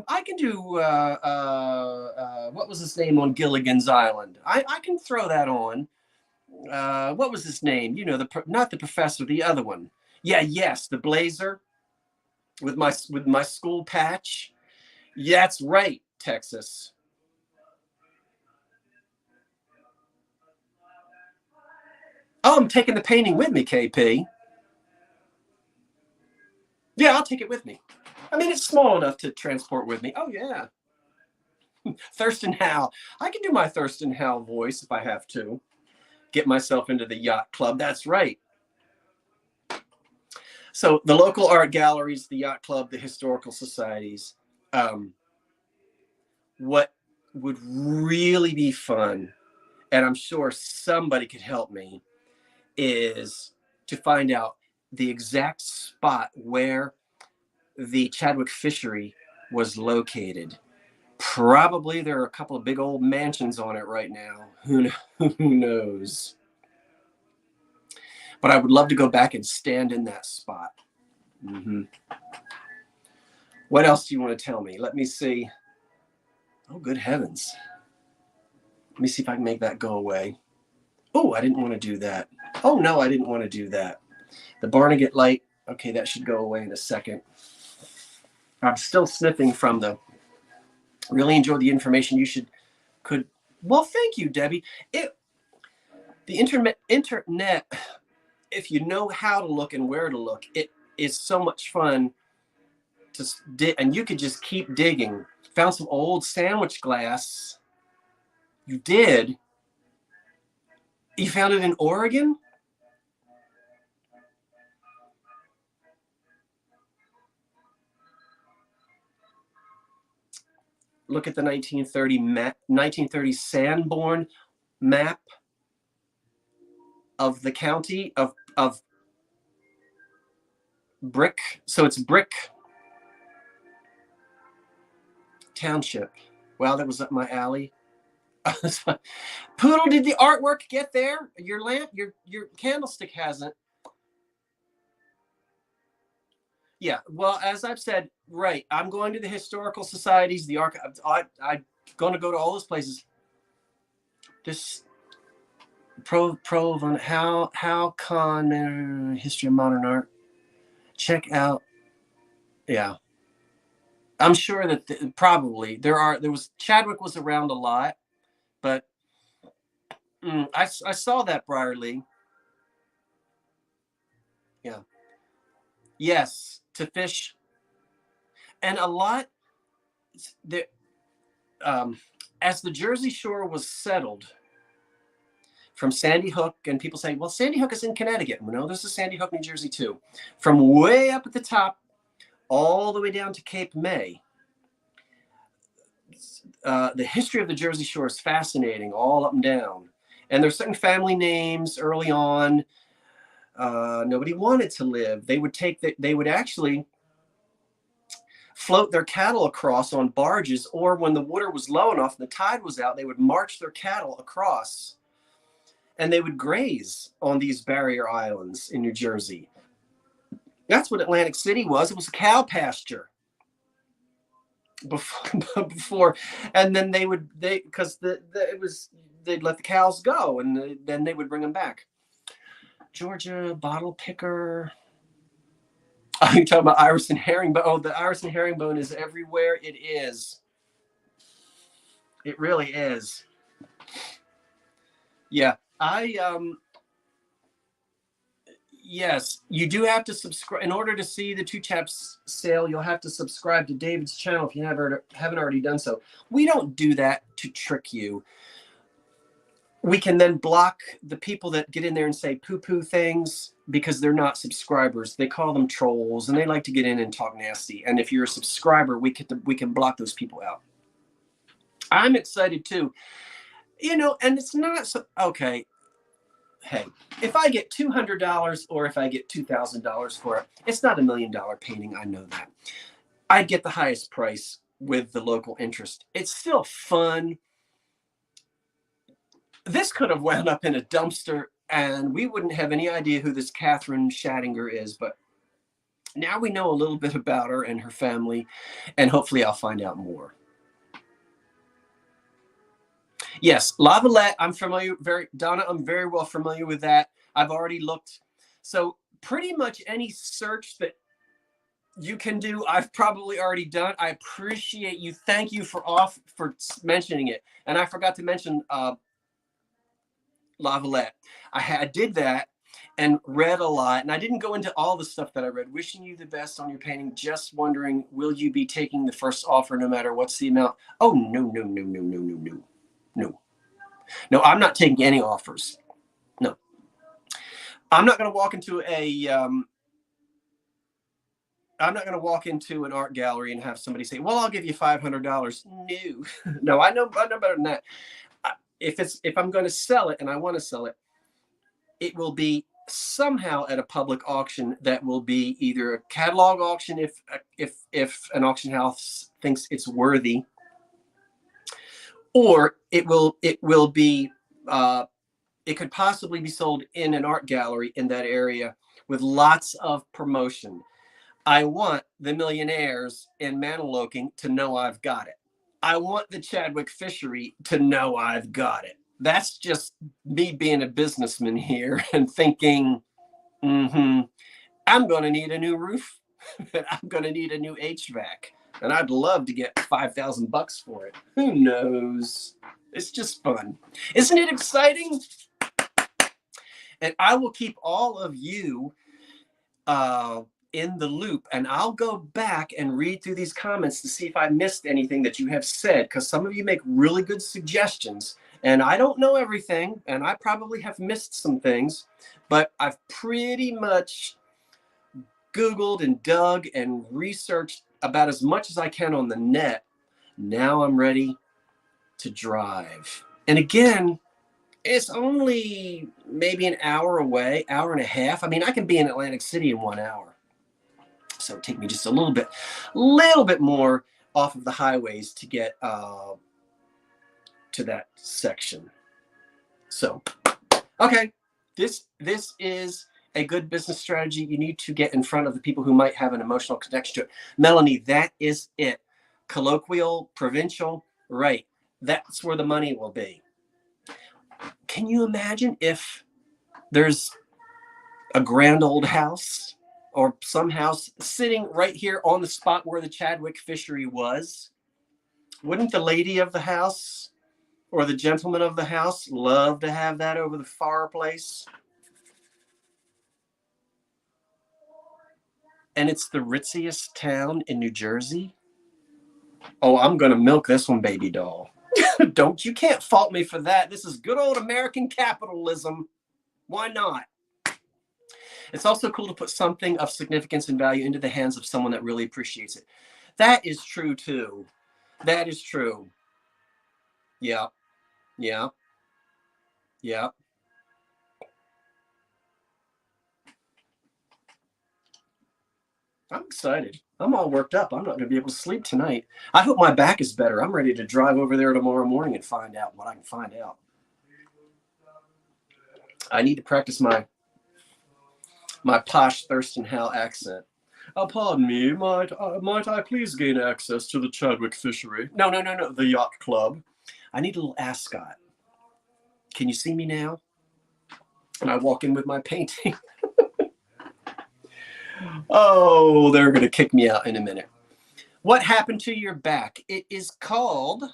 what was his name on Gilligan's Island? I can throw that on. What was his name? Not the professor, the other one. Yeah, yes, the blazer with my school patch. Yeah, that's right, Texas. Oh, I'm taking the painting with me, KP. Yeah, I'll take it with me. I mean, it's small enough to transport with me. Oh, yeah. Thurston Howell. I can do my Thurston Howell voice if I have to. Get myself into the yacht club. That's right. So the local art galleries, the yacht club, the historical societies. What would really be fun, and I'm sure somebody could help me, is to find out the exact spot where the Chadwick fishery was located. Probably there are a couple of big old mansions on it right now. Who knows? But I would love to go back and stand in that spot. Mm-hmm. What else do you want to tell me? Let me see. Oh, good heavens. Let me see if I can make that go away. Oh, I didn't want to do that. Oh, no, I didn't want to do that. The Barnegat light. Okay, that should go away in a second. I'm still sniffing from the... Really enjoyed the information. You could... Well, thank you, Debbie. The internet, if you know how to look and where to look, it is so much fun to dig, and you could just keep digging. Found some old sandwich glass. You did? You found it in Oregon? Look at the 1930 Sanborn map of the county of Brick. So it's Brick Township. Wow, that was up my alley. Poodle, did the artwork get there? Your lamp, your candlestick hasn't. Yeah, well, as I've said, right, I'm going to the historical societies, the archives. I'm going to go to all those places. This Provenance, how con history of modern art. Check out. Yeah, I'm sure that probably there was Chadwick was around a lot, but I saw that Briarly. Yeah. Yes, to fish, and a lot. There, as the Jersey Shore was settled from Sandy Hook, and people say, well, Sandy Hook is in Connecticut. Well, no, there's a Sandy Hook, New Jersey, too. From way up at the top all the way down to Cape May. The history of the Jersey Shore is fascinating, all up and down. And there's certain family names early on. Nobody wanted to live. They would actually float their cattle across on barges, or when the water was low enough and the tide was out, they would march their cattle across, and they would graze on these barrier islands in New Jersey. That's what Atlantic City was. It was a cow pasture before, and then they'd let the cows go, and then they would bring them back. Georgia bottle picker. Oh, you're talking about iris and herringbone. Oh, the iris and herringbone is everywhere. It is. It really is. Yeah, yes, you do have to subscribe. In order to see the Two Chaps sale, you'll have to subscribe to David's channel if you haven't already done so. We don't do that to trick you. We can then block the people that get in there and say poo-poo things because they're not subscribers. They call them trolls, and they like to get in and talk nasty. And if you're a subscriber, we can block those people out. I'm excited too. And it's not so okay. Hey, if I get $200 or if I get $2,000 for it, it's not $1 million painting. I know that. I'd get the highest price with the local interest. It's still fun. This could have wound up in a dumpster, and we wouldn't have any idea who this Catherine Schattinger is, but now we know a little bit about her and her family, and hopefully I'll find out more. Yes, Lavalette, I'm familiar, Donna, I'm very well familiar with that. I've already looked. So pretty much any search that you can do, I've probably already done. I appreciate you. Thank you for mentioning it. And I forgot to mention Lavalette. I did that and read a lot, and I didn't go into all the stuff that I read. Wishing you the best on your painting. Just wondering, will you be taking the first offer no matter what's the amount? Oh, no. No, I'm not taking any offers. No. I'm not going to walk into a I'm not going to walk into an art gallery and have somebody say, well, I'll give you $500. No, no, I know better than that. If I'm going to sell it and I want to sell it, it will be somehow at a public auction that will be either a catalog auction if an auction house thinks it's worthy, or it will be it could possibly be sold in an art gallery in that area with lots of promotion. I want the millionaires in Maniloking to know I've got it. I want the Chadwick Fishery to know I've got it. That's just me being a businessman here and thinking, I'm going to need a new roof and I'm going to need a new HVAC. And I'd love to get $5,000 for it. Who knows? It's just fun. Isn't it exciting? And I will keep all of you in the loop, and I'll go back and read through these comments to see if I missed anything that you have said, because some of you make really good suggestions, and I don't know everything, and I probably have missed some things, but I've pretty much Googled and dug and researched about as much as I can on the net. Now I'm ready to drive. And again, it's only maybe an hour away, hour and a half. I mean, I can be in Atlantic City in 1 hour. So it'd take me just a little bit more off of the highways to get to that section. So, okay, this is a good business strategy. You need to get in front of the people who might have an emotional connection to it. Melanie, that is it. Colloquial, provincial, right. That's where the money will be. Can you imagine if there's a grand old house or some house sitting right here on the spot where the Chadwick Fishery was? Wouldn't the lady of the house or the gentleman of the house love to have that over the fireplace? And it's the ritziest town in New Jersey. Oh, I'm going to milk this one, baby doll. You can't fault me for that. This is good old American capitalism. Why not? It's also cool to put something of significance and value into the hands of someone that really appreciates it. That is true too. That is true. Yeah. Yeah. Yeah. I'm excited. I'm all worked up. I'm not going to be able to sleep tonight. I hope my back is better. I'm ready to drive over there tomorrow morning and find out what I can find out. I need to practice my posh Thurston Howell accent. Pardon me, might I please gain access to the Chadwick Fishery? No, the yacht club. I need a little ascot. Can you see me now? And I walk in with my painting. Oh, they're going to kick me out in a minute. What happened to your back? It is called,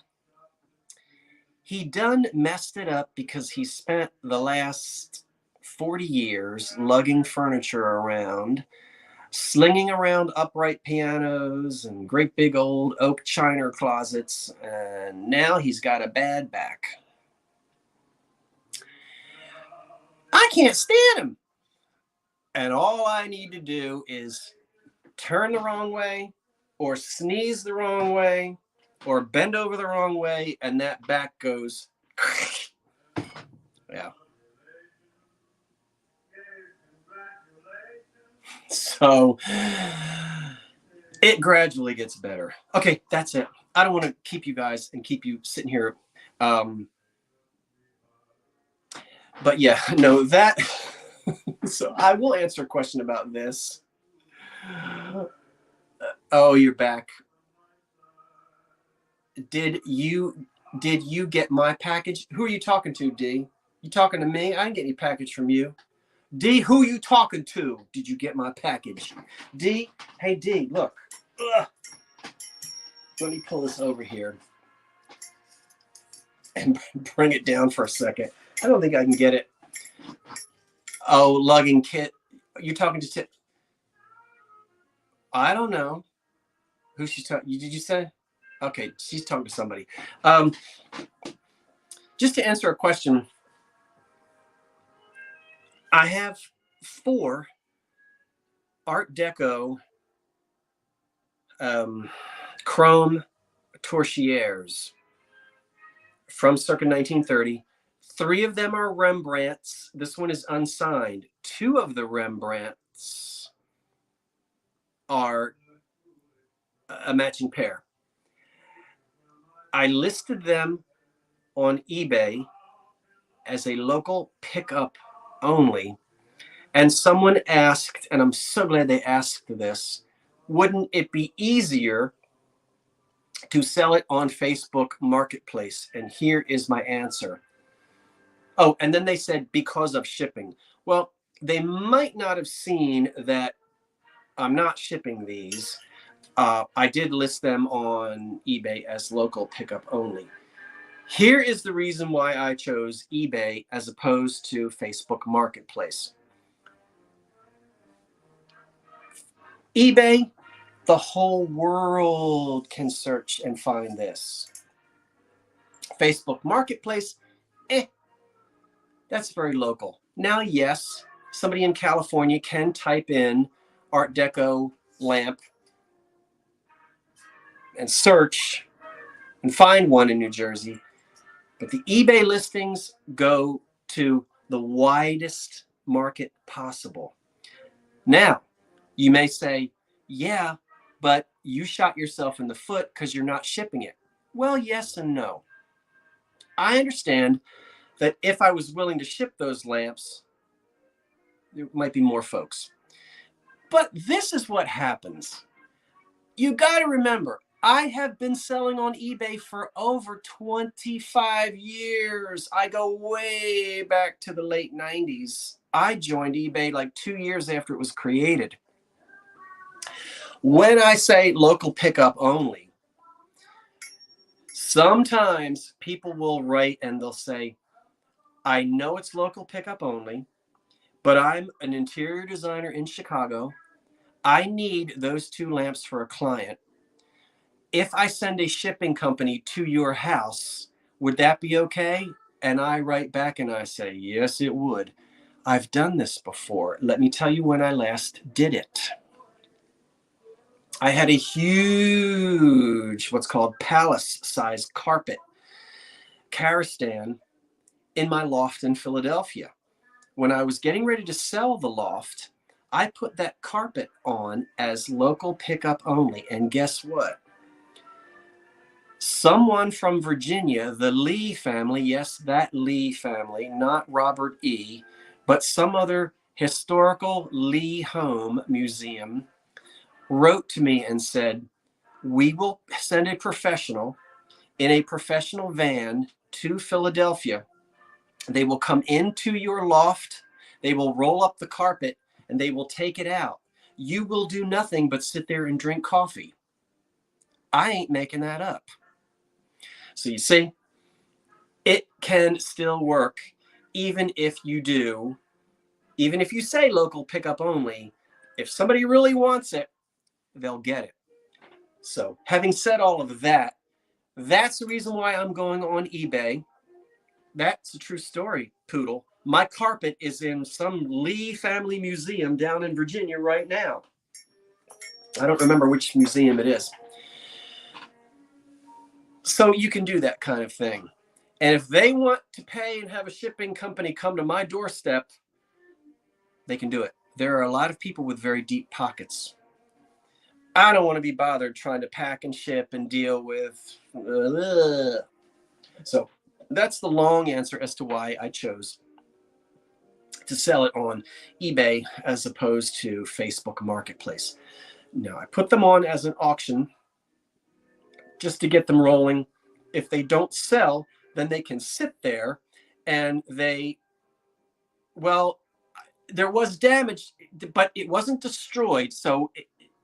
he done messed it up because he spent the last 40 years lugging furniture around, slinging around upright pianos and great big old oak china closets, and now he's got a bad back. I can't stand him. And all I need to do is turn the wrong way or sneeze the wrong way or bend over the wrong way, and that back goes. Yeah. So it gradually gets better. Okay, that's it. I don't want to keep you guys and keep you sitting here. But yeah, no, that. So I will answer a question about this. Oh, you're back. Did you get my package? Who are you talking to, D? You talking to me? I didn't get any package from you. D, who you talking to? Did you get my package? D, hey D, look. Ugh. Let me pull this over here and bring it down for a second. I don't think I can get it. Oh, lugging kit. You talking to Tip? I don't know. Who she's talking? Did you say? Okay, she's talking to somebody. Just to answer a question, I have 4 Art Deco chrome torchieres from circa 1930. 3 of them are Rembrandts. This one is unsigned. 2 of the Rembrandts are a matching pair. I listed them on eBay as a local pickup only. And someone asked, and I'm so glad they asked this, wouldn't it be easier to sell it on Facebook Marketplace? And here is my answer. Oh, and then they said because of shipping. Well, they might not have seen that I'm not shipping these. I did list them on eBay as local pickup only. Here is the reason why I chose eBay as opposed to Facebook Marketplace. eBay, the whole world can search and find this. Facebook Marketplace, that's very local. Now, yes, somebody in California can type in Art Deco lamp and search and find one in New Jersey. But the eBay listings go to the widest market possible. Now, you may say, yeah, but you shot yourself in the foot because you're not shipping it. Well, yes and no. I understand that if I was willing to ship those lamps, there might be more folks. But this is what happens. You got to remember, I have been selling on eBay for over 25 years. I go way back to the late 90s. I joined eBay like 2 years after it was created. When I say local pickup only, sometimes people will write and they'll say, I know it's local pickup only, but I'm an interior designer in Chicago. I need those 2 lamps for a client. If I send a shipping company to your house, would that be okay? And I write back and I say, yes, it would. I've done this before. Let me tell you when I last did it. I had a huge, what's called palace-sized carpet Karastan in my loft in Philadelphia. When I was getting ready to sell the loft, I put that carpet on as local pickup only. And guess what? Someone from Virginia, the Lee family, yes, that Lee family, not Robert E., but some other historical Lee home museum, wrote to me and said, we will send a professional in a professional van to Philadelphia. They will come into your loft, they will roll up the carpet, and they will take it out. You will do nothing but sit there and drink coffee. I ain't making that up. So you see, it can still work even if you say local pickup only. If somebody really wants it, they'll get it. So having said all of that, that's the reason why I'm going on eBay. That's a true story, Poodle. My carpet is in some Lee family museum down in Virginia right now. I don't remember which museum it is. So you can do that kind of thing. And if they want to pay and have a shipping company come to my doorstep, they can do it. There are a lot of people with very deep pockets. I don't want to be bothered trying to pack and ship and deal with. So that's the long answer as to why I chose to sell it on eBay as opposed to Facebook Marketplace. Now, I put them on as an auction just to get them rolling. If they don't sell, then they can sit there and there was damage, but it wasn't destroyed. So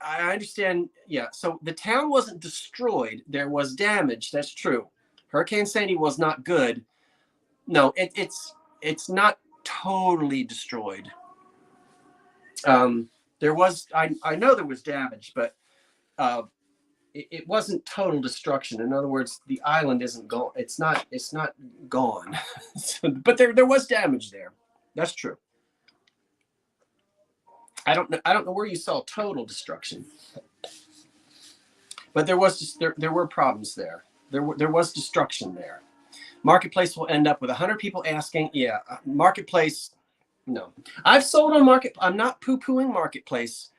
I understand. Yeah. So the town wasn't destroyed. There was damage. That's true. Hurricane Sandy was not good. No, it's not totally destroyed. There was, I know there was damage, but it wasn't total destruction. In other words, the island isn't gone. It's not gone. But there was damage there. That's true. I don't know where you saw total destruction. But there was just there were problems there. There was destruction there. Marketplace will end up with 100 people asking. Yeah, Marketplace. No, I've sold on Market. I'm not poo-pooing Marketplace.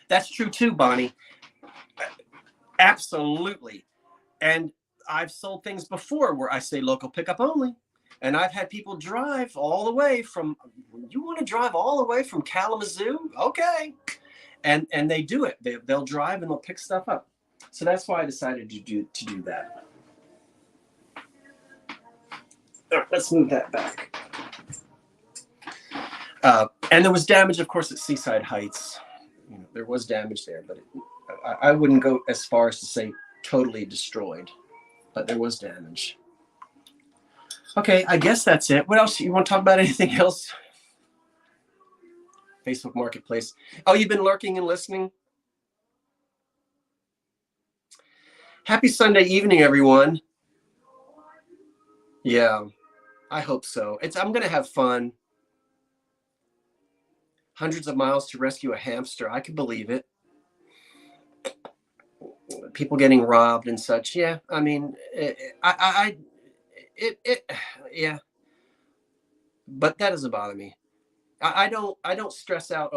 That's true too, Bonnie. Absolutely. And I've sold things before where I say local pickup only. And I've had people drive all the way from, you want to drive all the way from Kalamazoo? Okay. And they do it. They'll drive and they'll pick stuff up. So that's why I decided to do that. All right, let's move that back. And there was damage, of course, at Seaside Heights. You know, there was damage there, but I wouldn't go as far as to say totally destroyed, but there was damage. Okay, I guess that's it. What else? You want to talk about anything else? Facebook Marketplace. Oh, you've been lurking and listening? Happy Sunday evening, everyone. Yeah, I hope so. I'm going to have fun. Hundreds of miles to rescue a hamster. I can believe it. People getting robbed and such. Yeah, I mean, yeah. But that doesn't bother me. I don't stress out.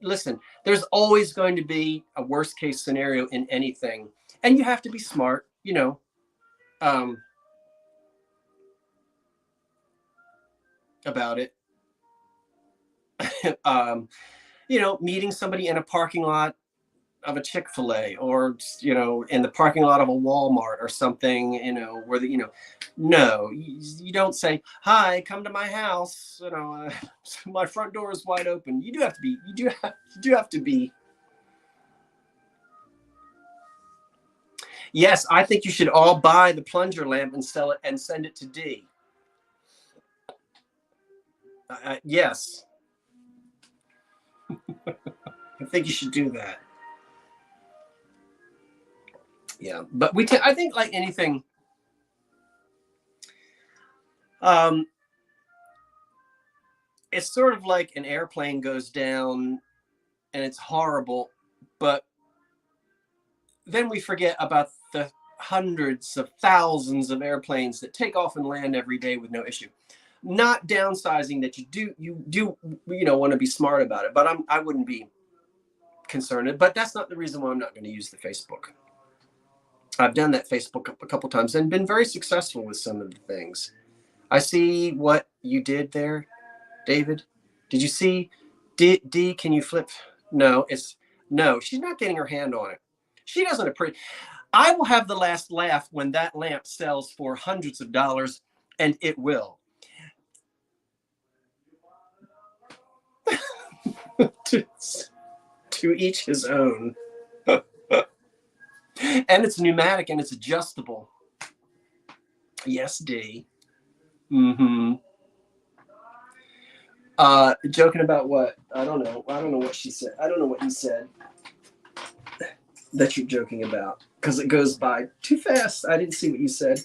Listen, there's always going to be a worst case scenario in anything, and you have to be smart, you know. About it. You know, meeting somebody in a parking lot of a Chick-fil-A, or, you know, in the parking lot of a Walmart or something, you know, where no, you don't say, hi, come to my house, you know, my front door is wide open. You do have to be. Yes, I think you should all buy the plunger lamp and sell it and send it to D. Yes. I think you should do that. Yeah, but I think, like anything, it's sort of like an airplane goes down and it's horrible, but then we forget about the hundreds of thousands of airplanes that take off and land every day with no issue. Not downsizing that you do want to be smart about it, but I wouldn't be concerned. But that's not the reason why I'm not going to use the Facebook. I've done that Facebook a couple times and been very successful with some of the things. I see what you did there, David. Did you see? D, can you flip? No, she's not getting her hand on it. She doesn't appreciate. I will have the last laugh when that lamp sells for hundreds of dollars, and it will. to each his own. And it's pneumatic and it's adjustable. Yes, D. Mm-hmm. Joking about what? I don't know what she said. I don't know what you said that you're joking about, because it goes by too fast. I didn't see what you said.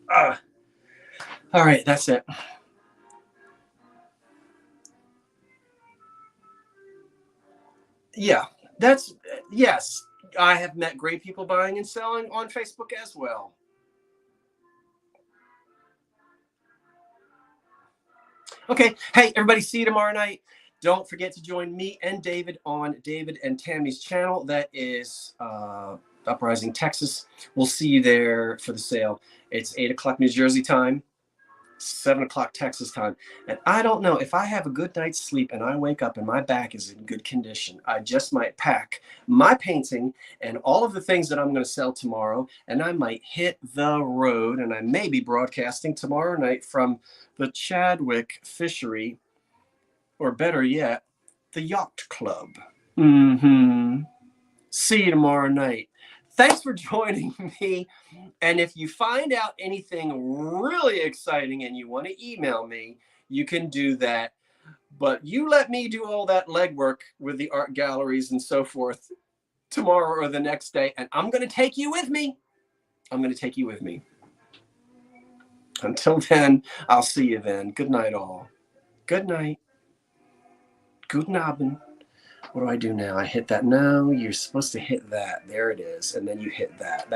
All right, that's it. Yeah, yes. I have met great people buying and selling on Facebook as well. Okay. Hey, everybody, see you tomorrow night. Don't forget to join me and David on David and Tammy's channel. That is Uprising Texas. We'll see you there for the sale. It's 8 o'clock New Jersey time, 7 o'clock Texas time. And I don't know, if I have a good night's sleep and I wake up and my back is in good condition, I just might pack my painting and all of the things that I'm going to sell tomorrow, and I might hit the road, and I may be broadcasting tomorrow night from the Chadwick Fishery, or better yet, the Yacht Club. Mm-hmm. See you tomorrow night. Thanks for joining me. And if you find out anything really exciting and you want to email me, you can do that. But you let me do all that legwork with the art galleries and so forth tomorrow or the next day, and I'm going to take you with me. Until then, I'll see you then. Good night, all. Good night. Guten Abend. What do I do now? I hit that. No, you're supposed to hit that. There it is. And then you hit that.